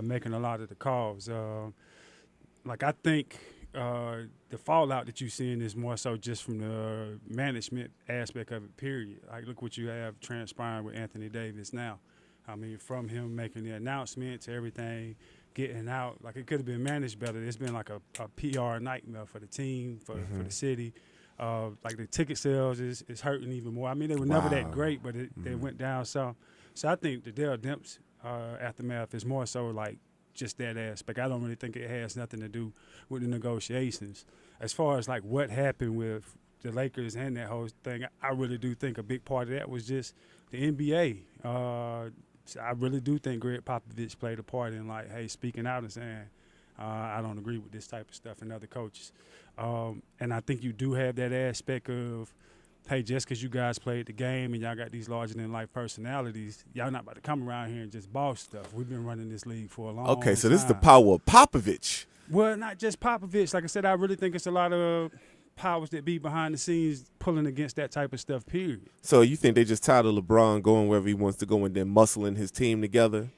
making a lot of the calls. I think the fallout that you're seeing is more so just from the management aspect of it, period. Like, look what you have transpiring with Anthony Davis now. I mean, from him making the announcement to everything getting out, like, it could have been managed better. It's been like a PR nightmare for the team, for the city. Like, the ticket sales is hurting even more. I mean, they were never that great, but they went down some. So I think the Dell Demps aftermath is more so like just that aspect. I don't really think it has nothing to do with the negotiations. As far as like what happened with the Lakers and that whole thing, I really do think a big part of that was just the NBA. So I really do think Greg Popovich played a part in, like, hey, speaking out and saying, I don't agree with this type of stuff, and other coaches. And I think you do have that aspect of, hey, just because you guys played the game and y'all got these larger-than-life personalities, y'all not about to come around here and just boss stuff. We've been running this league for a long time. Okay, so this is the power of Popovich. Well, not just Popovich. Like I said, I really think it's a lot of powers that be behind the scenes pulling against that type of stuff, period. So you think they just tired of LeBron going wherever he wants to go and then muscling his team together?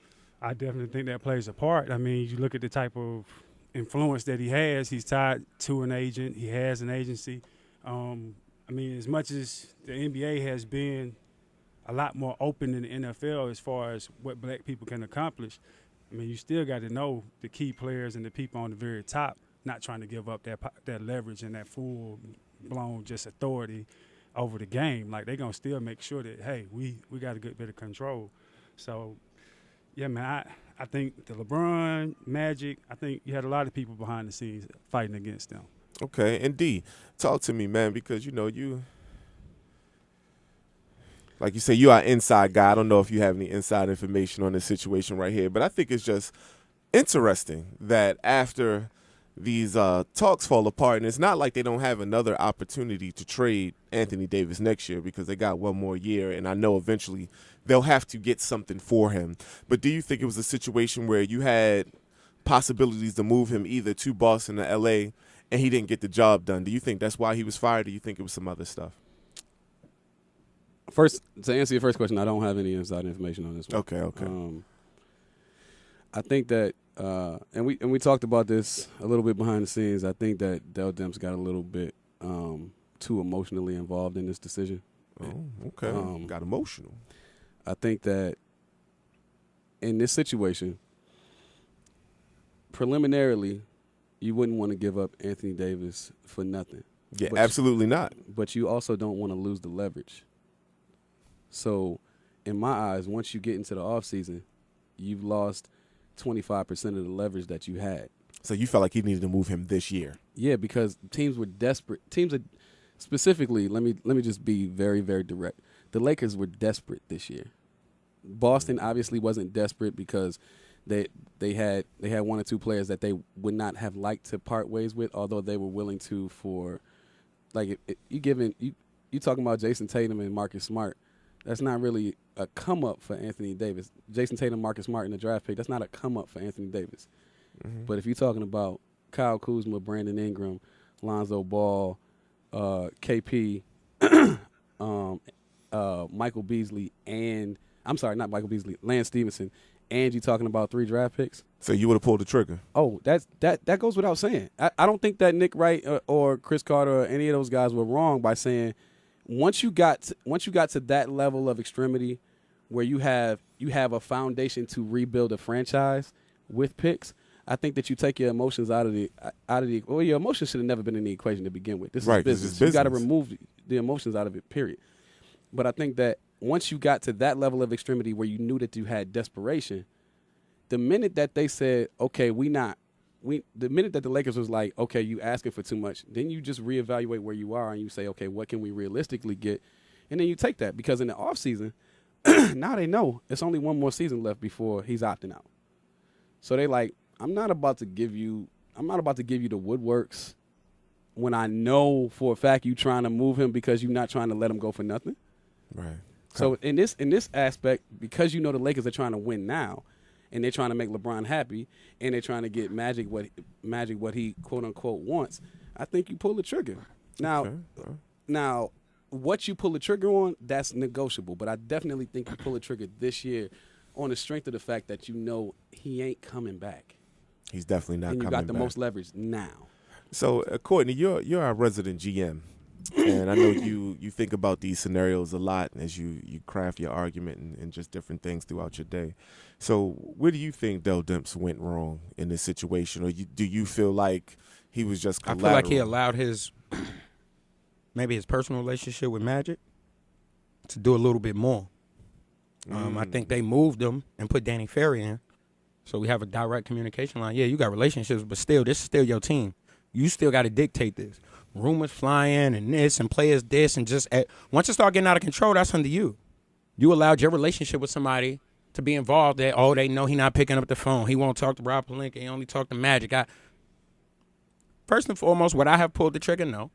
I definitely think that plays a part. I mean, you look at the type of influence that he has. He's tied to an agent. He has an agency. I mean, as much as the NBA has been a lot more open than the NFL as far as what black people can accomplish, I mean, you still got to know the key players and the people on the very top not trying to give up that leverage and that full-blown just authority over the game. Like, they're going to still make sure that, hey, we got a good bit of control. So, Yeah, man. I think the LeBron, Magic, I think you had a lot of people behind the scenes fighting against them. Okay, and D, talk to me, man, because you, like you say, you are an inside guy. I don't know if you have any inside information on this situation right here, but I think it's just interesting that after these talks fall apart, and it's not like they don't have another opportunity to trade Anthony Davis next year because they got one more year, and I know eventually they'll have to get something for him. But do you think it was a situation where you had possibilities to move him either to Boston or L.A., and he didn't get the job done? Do you think that's why he was fired, or do you think it was some other stuff? First, to answer your first question, I don't have any inside information on this one. Okay. I think that, and we talked about this a little bit behind the scenes. I think that Dell Demps got a little bit too emotionally involved in this decision. Oh, okay. Got emotional. I think that in this situation, preliminarily, you wouldn't want to give up Anthony Davis for nothing. Yeah, absolutely not. But you also don't want to lose the leverage. So, in my eyes, once you get into the offseason, you've lost 25% of the leverage that you had. So you felt like you needed to move him this year? Yeah, because teams were desperate. Teams are specifically. Let me just be very, very direct. The Lakers were desperate this year. Boston obviously wasn't desperate because they had one or two players that they would not have liked to part ways with, although they were willing to for, like, you talking about Jason Tatum and Marcus Smart. That's not really a come up for Anthony Davis. Jason Tatum, Marcus Smart in the draft pick. That's not a come up for Anthony Davis. Mm-hmm. But if you're talking about Kyle Kuzma, Brandon Ingram, Lonzo Ball, KP, Michael Beasley, and I'm sorry, not Michael Beasley, Lance Stevenson, and you talking about 3 draft picks. So you would have pulled the trigger. Oh, that goes without saying. I don't think that Nick Wright or Chris Carter or any of those guys were wrong by saying once you got to that level of extremity where you have a foundation to rebuild a franchise with picks, I think that you take your emotions out of the well, your emotions should have never been in the equation to begin with. This is business. You got to remove the emotions out of it, period. But I think that once you got to that level of extremity where you knew that you had desperation, the minute that they said, okay, the minute that the Lakers was like, okay, you asking for too much, then you just reevaluate where you are and you say, okay, what can we realistically get? And then you take that, because in the offseason, now they know it's only one more season left before he's opting out. So they like, I'm not about to give you the woodworks when I know for a fact you trying to move him because you're not trying to let him go for nothing. Right. So in this aspect, because you know the Lakers are trying to win now, and they're trying to make LeBron happy, and they're trying to get Magic what he quote unquote wants, I think you pull the trigger. Now, what you pull the trigger on, that's negotiable. But I definitely think you pull the trigger this year on the strength of the fact that you know he ain't coming back. He's definitely not coming back. And you got the most leverage now. So, Courtney, you're our resident GM, and I know you think about these scenarios a lot as you craft your argument and just different things throughout your day. So, where do you think Dell Demps went wrong in this situation, or do you feel like he was just collateral? I feel like he allowed maybe his personal relationship with Magic to do a little bit more. I think they moved him and put Danny Ferry in, so we have a direct communication line. Yeah, you got relationships, but still, this is still your team. You still got to dictate this. Rumors flying and this and players this and just once it start getting out of control, that's under you. You allowed your relationship with somebody to be involved that, they know he not picking up the phone. He won't talk to Rob Pelinka. He only talk to Magic. First and foremost, would I have pulled the trigger? No.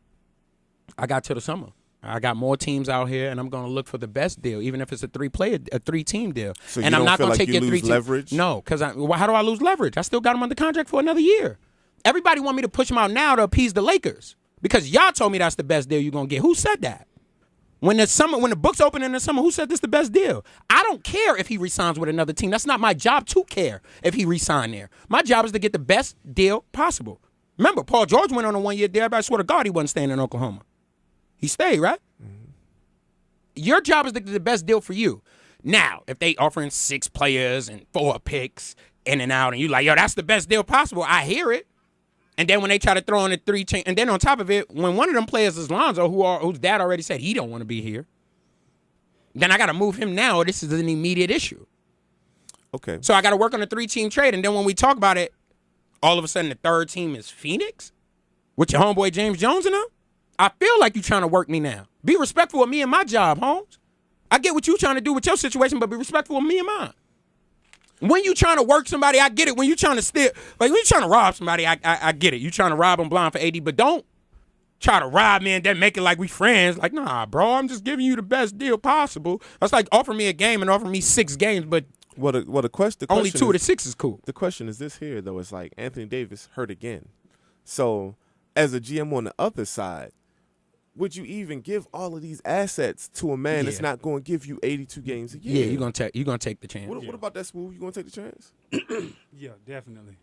I got to the summer. I got more teams out here, and I'm going to look for the best deal, even if it's a 3-team deal. So and I'm not going to take your 3 leverage? No, because how do I lose leverage? I still got him under contract for another year. Everybody want me to push him out now to appease the Lakers because y'all told me that's the best deal you're going to get. Who said that? When the books open in the summer, who said this the best deal? I don't care if he resigns with another team. That's not my job to care if he resign there. My job is to get the best deal possible. Remember, Paul George went on a 1-year deal. Everybody swear to God he wasn't staying in Oklahoma. He stayed, right? Mm-hmm. Your job is to get the best deal for you. Now, if they offering 6 players and 4 picks in and out, and you like, that's the best deal possible, I hear it. And then when they try to throw in a 3 chain, and then on top of it, when one of them players is Lonzo, whose dad already said he don't want to be here, then I got to move him now, or this is an immediate issue. Okay. So I got to work on a 3-team trade, and then when we talk about it, all of a sudden the third team is Phoenix with your homeboy James Jones and them. I feel like you trying to work me now. Be respectful of me and my job, Holmes. I get what you trying to do with your situation, but be respectful of me and mine. When you trying to work somebody, I get it. When you trying to steal, like when you trying to rob somebody, I get it. You trying to rob them blind for AD, but don't try to rob me and then make it like we friends. Like, nah, bro, I'm just giving you the best deal possible. That's like offer me a game and offer me 6 games, but the question only 2 of the is, 6 is cool. The question is this here, though. It's like Anthony Davis hurt again. So as a GM on the other side, would you even give all of these assets to a man that's not going to give you 82 games a year? Yeah, you're gonna take the chance. What about that, Smooth? You going to take the chance? Yeah, definitely.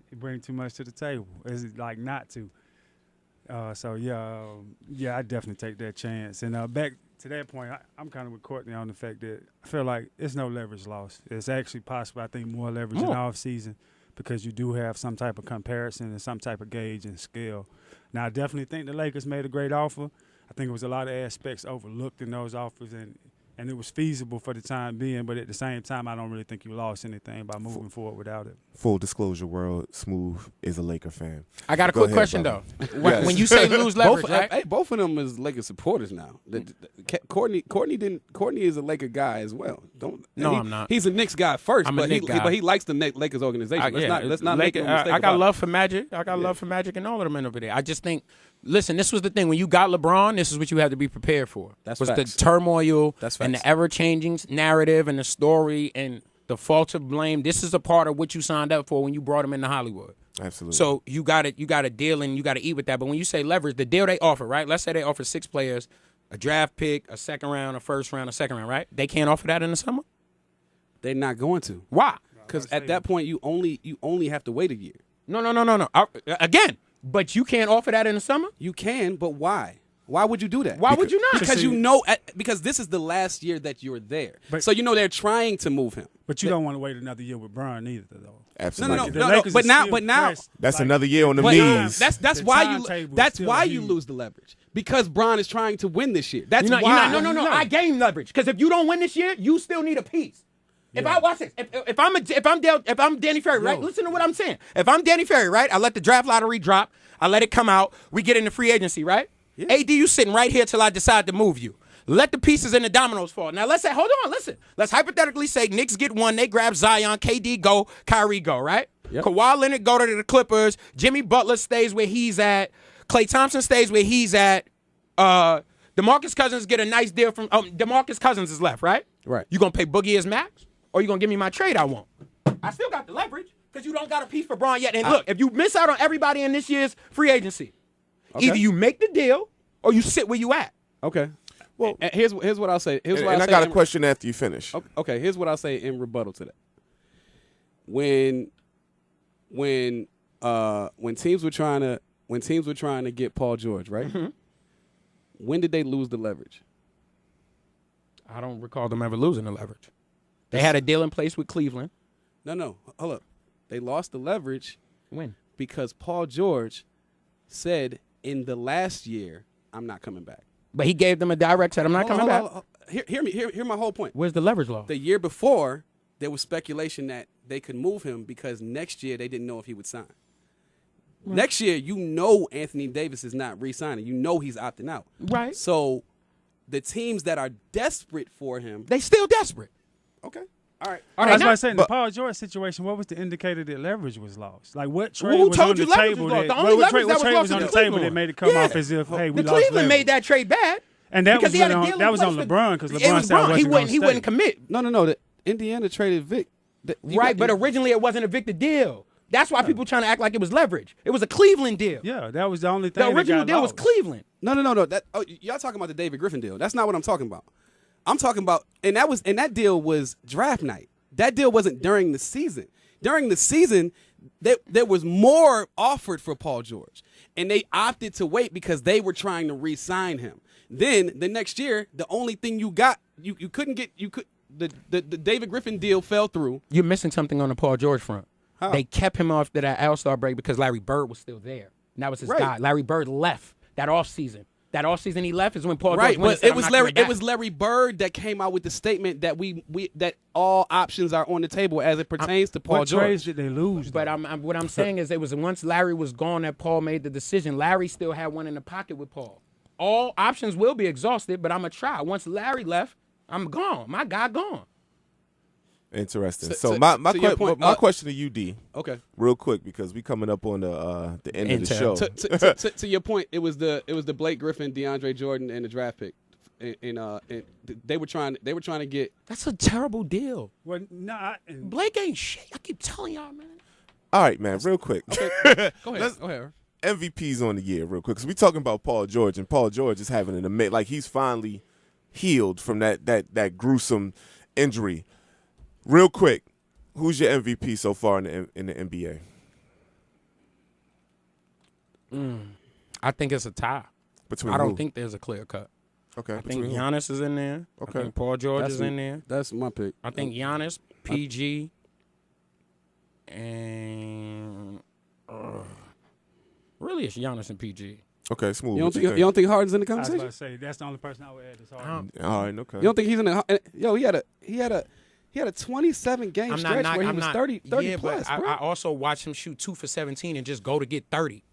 He brings too much to the table. Is it like not to? I definitely take that chance. And back to that point, I'm kind of with Courtney on the fact that I feel like it's no leverage loss. It's actually possible, I think, more leverage in the offseason because you do have some type of comparison and some type of gauge and scale. Now, I definitely think the Lakers made a great offer. I think it was a lot of aspects overlooked in those offers, and it was feasible for the time being. But at the same time, I don't really think you lost anything by moving forward without it. Full disclosure, world, Smooth is a Laker fan. I got a quick question, brother. though. When you say lose leverage, right? Both of them is Lakers supporters now. Courtney is a Laker guy as well. I'm not. He's a Knicks guy first, but he likes the Lakers organization. Let's not make a mistake. I got love for Magic. I got love for Magic and all of them over there. I just think, listen, this was the thing. When you got LeBron, this is what you had to be prepared for. That's was facts. The turmoil That's and facts. the ever-changing narrative and the story and the fault of blame. This is a part of what you signed up for when you brought him into Hollywood. Absolutely. So you got to deal and you got to eat with that. But when you say leverage, the deal they offer, right? Let's say they offer 6 players, a draft pick, a second round, a first round, a second round, right? They can't offer that in the summer? They're not going to. Why? Because at that point, you only have to wait a year. No. Again, but you can't offer that in the summer? You can, but why? Why would you do that? Why would you not? Because this is the last year that you're there. But- So they're trying to move him. But you don't want to wait another year with Bron either, though. Absolutely. The Lakers But are now, still but now, pressed. That's Like, another year on the but knees. that's The why timetable is still you huge. lose the leverage, because Bron is trying to win this year. That's why. No. I gain leverage because if you don't win this year, you still need a piece. If I watch this, if I'm Danny Ferry, right? Listen to what I'm saying. If I'm Danny Ferry, right? I let the draft lottery drop. I let it come out. We get into free agency, right? Yeah. AD, you sitting right here till I decide to move you. Let the pieces and the dominoes fall. Now let's say, hold on, listen. Let's hypothetically say Knicks get 1, they grab Zion, KD go, Kyrie go, right? Yep. Kawhi Leonard go to the Clippers. Jimmy Butler stays where he's at. Klay Thompson stays where he's at. DeMarcus Cousins get a nice deal from DeMarcus Cousins is left, right? Right. You gonna pay Boogie his max, or you gonna give me my trade I want? I still got the leverage because you don't got a piece for Bron yet. And look, if you miss out on everybody in this year's free agency, either you make the deal or you sit where you at. Okay. Well, here's what I'll say. I got a question after you finish. Okay, here's what I'll say in rebuttal to that. When teams were trying to get Paul George, right? Mm-hmm. When did they lose the leverage? I don't recall them ever losing the leverage. They had a deal in place with Cleveland. No, hold up. They lost the leverage When? because Paul George said in the last year, I'm not coming back. But he gave them a direct said, I'm not coming back. Hear my whole point. Where's the leverage law? The year before, there was speculation that they could move him because next year they didn't know if he would sign. Right. Next year, Anthony Davis is not re-signing. He's opting out. Right. So the teams that are desperate for him, They still desperate. okay. All right. I was about to say, in the Paul George situation, what was the indicator that leverage was lost? Like, what trade was on the table? The only What leverage trade that was was on the lost table that made it come off as if, hey, we the lost Cleveland leverage? made that trade bad. And that because was he had a on, deal in that was place on with- LeBron because It LeBron was said Bron. He wasn't wouldn't gonna stay. commit. No. The Indiana traded Vic. But originally it wasn't a Victor deal. That's why people trying to act like it was leverage. It was a Cleveland deal. Yeah, that was the only thing. The original that got deal was lost. Cleveland. No. Y'all talking about the David Griffin deal? That's not what I'm talking about. I'm talking about, and that deal was draft night. That deal wasn't during the season. During the season, there was more offered for Paul George, and they opted to wait because they were trying to re-sign him. Then the next year, the only thing you got, the David Griffin deal fell through. You're missing something on the Paul George front. How? They kept him off to that All-Star break because Larry Bird was still there. And that was his Right. guy. Larry Bird left that offseason. That offseason he left is when Paul Right, George went and but said, it was Larry. It was Larry Bird that came out with the statement that that all options are on the table as it pertains to Paul What George. trades did they lose? But though? what I'm saying is, it was once Larry was gone that Paul made the decision. Larry still had one in the pocket with Paul. All options will be exhausted, but I'm going to try. Once Larry left, I'm gone. My guy gone. Interesting. So- So my to your point, question to you, D, Okay. real quick, because we coming up on the end of the show. Intel. To your point, it was the Blake Griffin, DeAndre Jordan, and the draft pick, and they were trying to get. That's a terrible deal. Well, nah, Blake ain't shit. I keep telling y'all, man. All right, man, real quick. Go ahead. Let's- Go ahead. MVPs on the year, real quick, because we talking about Paul George, and Paul George is having an amazing, like he's finally healed from that gruesome injury. Real quick, who's your MVP so far in the NBA? I think it's a tie. Between I don't who? think there's a clear cut. Okay, I think between who? Giannis is in there. Okay. I think Paul George is in there. That's my pick. I think Giannis, PG, and really it's Giannis and PG. Okay, smooth. You don't What think you don't think Harden's in the I was about conversation? to say that's the only person I would add. Is Harden. All right, okay. You don't think he's in the? Yo, he had a 27 game stretch where he was 30 yeah, plus. but Bro. I also watched him shoot 2 for 17 and just go to get 30.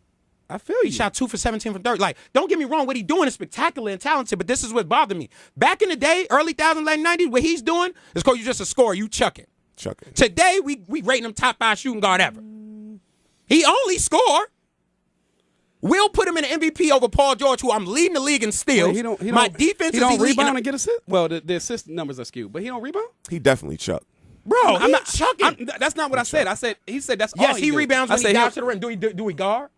I feel He you. shot 2 for 17 from 30. Like, don't get me wrong, what he's doing is spectacular and talented, but this is what bothered me. Back in the day, early 2000s, late 90s, what he's doing is because you're just a scorer, you chucking. Chucking. Today, we rating him top 5 shooting guard ever. He only scored. We'll put him in the MVP over Paul George, who I'm leading the league in steals. My defense he is don't elite. rebound and get assist. Well, the assist numbers are skewed, but he don't rebound. He definitely chucked. Bro, I'm not chucking. That's not what I said. I said he said that's all Yes, he he do. rebounds I when he said dives to the rim. Do we guard?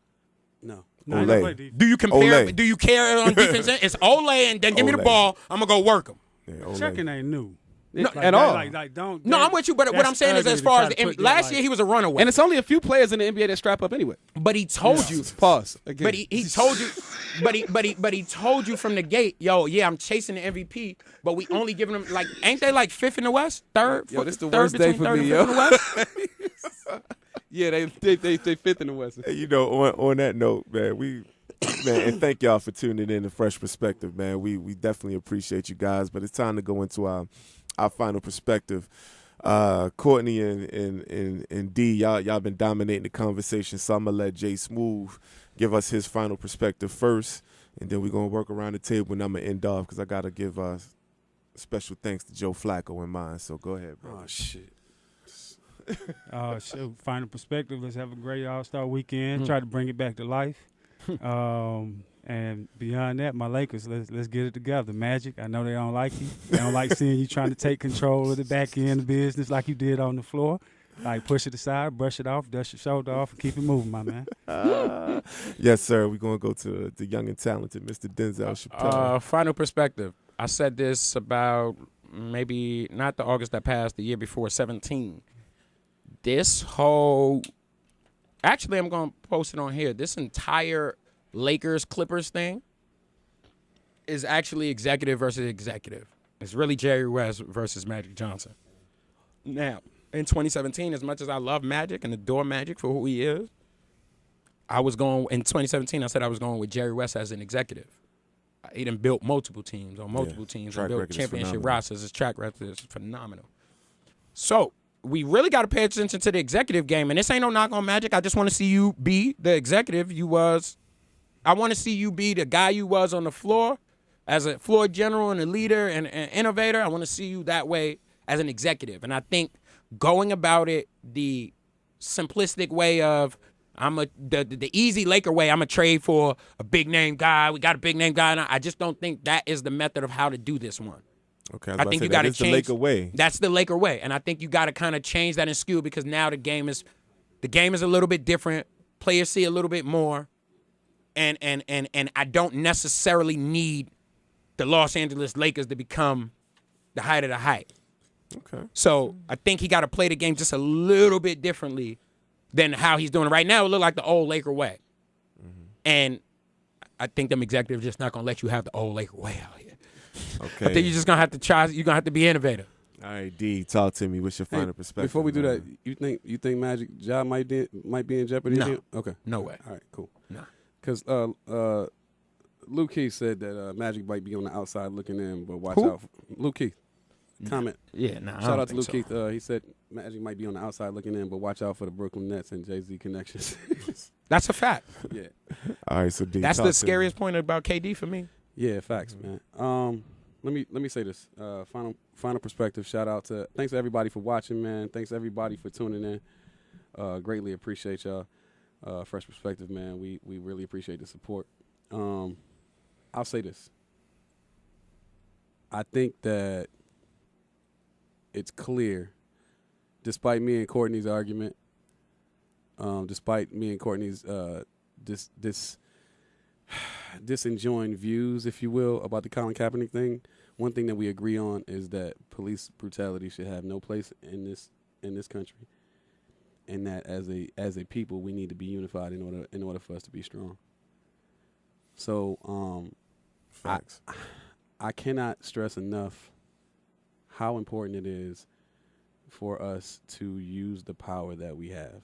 No. Nah, he don't Olay. play defense. Do you compare? Olay. Do you care on defense? It's Olay, and then give me the Olay. ball. I'm gonna go work him. Yeah, Olay. Checking ain't new. No, Like, at all. Like, don't. No, I'm with you, but what I'm saying is, as far as last year, he was a runaway. And it's only a few players in the NBA that strap up anyway. But he told you. Pause. Again. But he told you. But he told you from the gate, yo, yeah, I'm chasing the MVP, but we only giving him like, ain't they like 5th in the West, third? Yo, this the third worst day between for third me, and yo. fifth in the West? Yeah, they fifth in the West. Hey, you know, on that note, man, and thank y'all for tuning in to Fresh Perspective, man. We definitely appreciate you guys, but it's time to go into our final perspective. Courtney and D, y'all been dominating the conversation, so I'm gonna let Jay Smooth give us his final perspective first, and then we're gonna work around the table, and I'm gonna end off because I gotta give special thanks to Joe Flacco in mine. So go ahead, bro. Oh shit. Shoot, final perspective. Let's have a great All-Star weekend. Try to bring it back to life. And beyond that, my Lakers, let's get it together. Magic, I know they don't like you. They don't like seeing you trying to take control of the back end of business like you did on the floor. Like, push it aside, brush it off, dust your shoulder off, and keep it moving, my man. Yes, sir. We're gonna go to the young and talented Mr. Denzel Chappelle. Final perspective. I said this about maybe not the August that passed, the year before, 17. This whole, actually, I'm going to post it on here. This entire Lakers-Clippers thing is actually executive versus executive. It's really Jerry West versus Magic Johnson. Now, in 2017, as much as I love Magic and adore Magic for who he is, I was going, in 2017, I said I was going with Jerry West as an executive. He done built multiple teams on multiple teams track and built record is championship phenomenal. rosters. His track record is phenomenal. So we really got to pay attention to the executive game. And this ain't no knock on Magic. I just want to see you be the executive you was. I want to see you be the guy you was on the floor as a floor general and a leader and an innovator. I want to see you that way as an executive. And I think going about it the simplistic way of the easy Laker way, I'm a trade for a big name guy. We got a big name guy. And I just don't think that is the method of how to do this one. Okay, I think you got to change the Laker way. That's the Laker way, and I think you got to kind of change that in skew because now the game is a little bit different. Players see a little bit more, and I don't necessarily need the Los Angeles Lakers to become the height of the height. Okay. So I think he got to play the game just a little bit differently than how he's doing it right now. It look like the old Laker way, and I think them executives just not gonna let you have the old Laker way out here. Okay. I think you're just gonna have to try. You're gonna have to be innovative. All right, D, talk to me. What's your final perspective? Before we do that, man? you think Magic job might be in jeopardy? No. again? Okay. No way. All right. Cool. Nah. Because Luke Keith said that Magic might be on the outside looking in, but watch out. Luke Keith, comment. Yeah, nah. Shout out to Luke Keith. He said Magic might be on the outside looking in, but watch out for the Brooklyn Nets and Jay-Z connections. That's a fact. Yeah. All right, so D, That's talk the to scariest point about KD for me. Yeah, facts, man. Let me say this. Final perspective. Thanks to everybody for watching, man. Thanks to everybody for tuning in. Greatly appreciate y'all. Fresh perspective, man. We really appreciate the support. I'll say this. I think that it's clear, despite me and Courtney's argument, despite me and Courtney's disenjoined views, if you will, about the Colin Kaepernick thing, one thing that we agree on is that police brutality should have no place in this country, and that as a people we need to be unified in order for us to be strong. So Facts. I cannot stress enough how important it is for us to use the power that we have.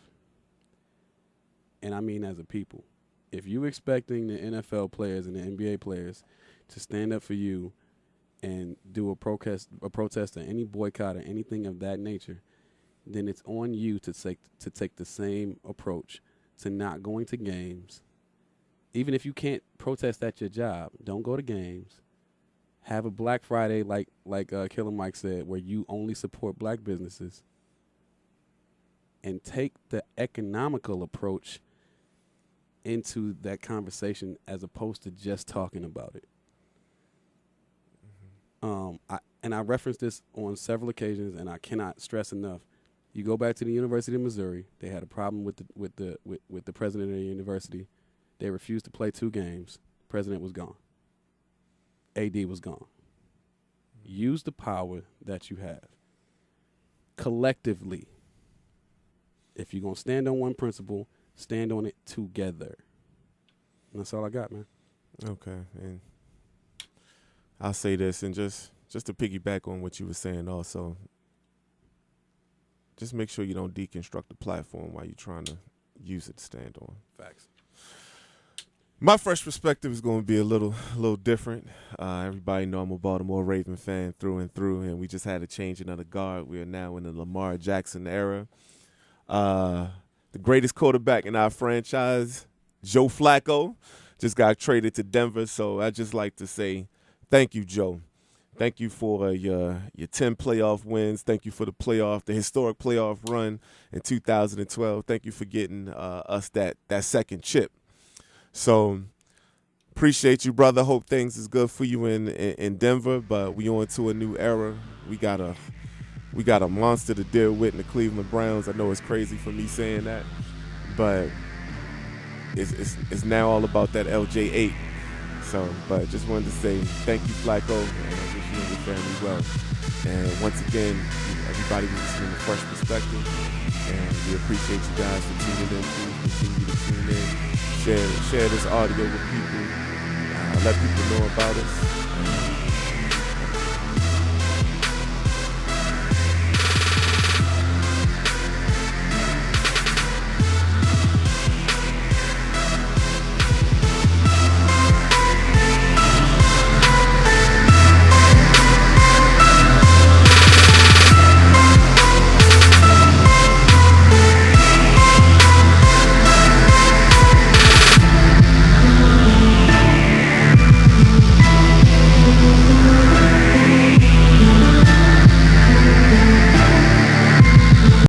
And I mean as a people. If you expecting the NFL players and the NBA players to stand up for you and do a protest or any boycott or anything of that nature, then it's on you to take the same approach to not going to games. Even if you can't protest at your job, don't go to games. Have a Black Friday like Killer Mike said, where you only support black businesses. And take the economical approach into that conversation as opposed to just talking about it. I referenced this on several occasions, and I cannot stress enough. You go back to the University of Missouri; they had a problem with the president of the university. They refused to play 2 games. President was gone. AD was gone. Use the power that you have collectively. If you're gonna stand on one principle, stand on it together. And that's all I got, man. Okay, and I'll say this, and just to piggyback on what you were saying also, just make sure you don't deconstruct the platform while you're trying to use it to stand on. Facts. My first perspective is going to be a little different. Everybody know I'm a Baltimore Raven fan through and through, and we just had a changing of the guard. We are now in the Lamar Jackson era. The greatest quarterback in our franchise, Joe Flacco, just got traded to Denver. So I just like to say thank you, Joe. Thank you for your 10 playoff wins. Thank you for the historic playoff run in 2012. Thank you for getting us that second chip. So appreciate you, brother. Hope things is good for you in Denver. But we on to a new era. We got a monster to deal with in the Cleveland Browns. I know it's crazy for me saying that, but it's now all about that LJ8. So, but just wanted to say thank you, Flacco, and I wish you and your family well. And once again, everybody was listening to Fresh Perspective, and we appreciate you guys for tuning in. Please continue to tune in, share this audio with people, let people know about us.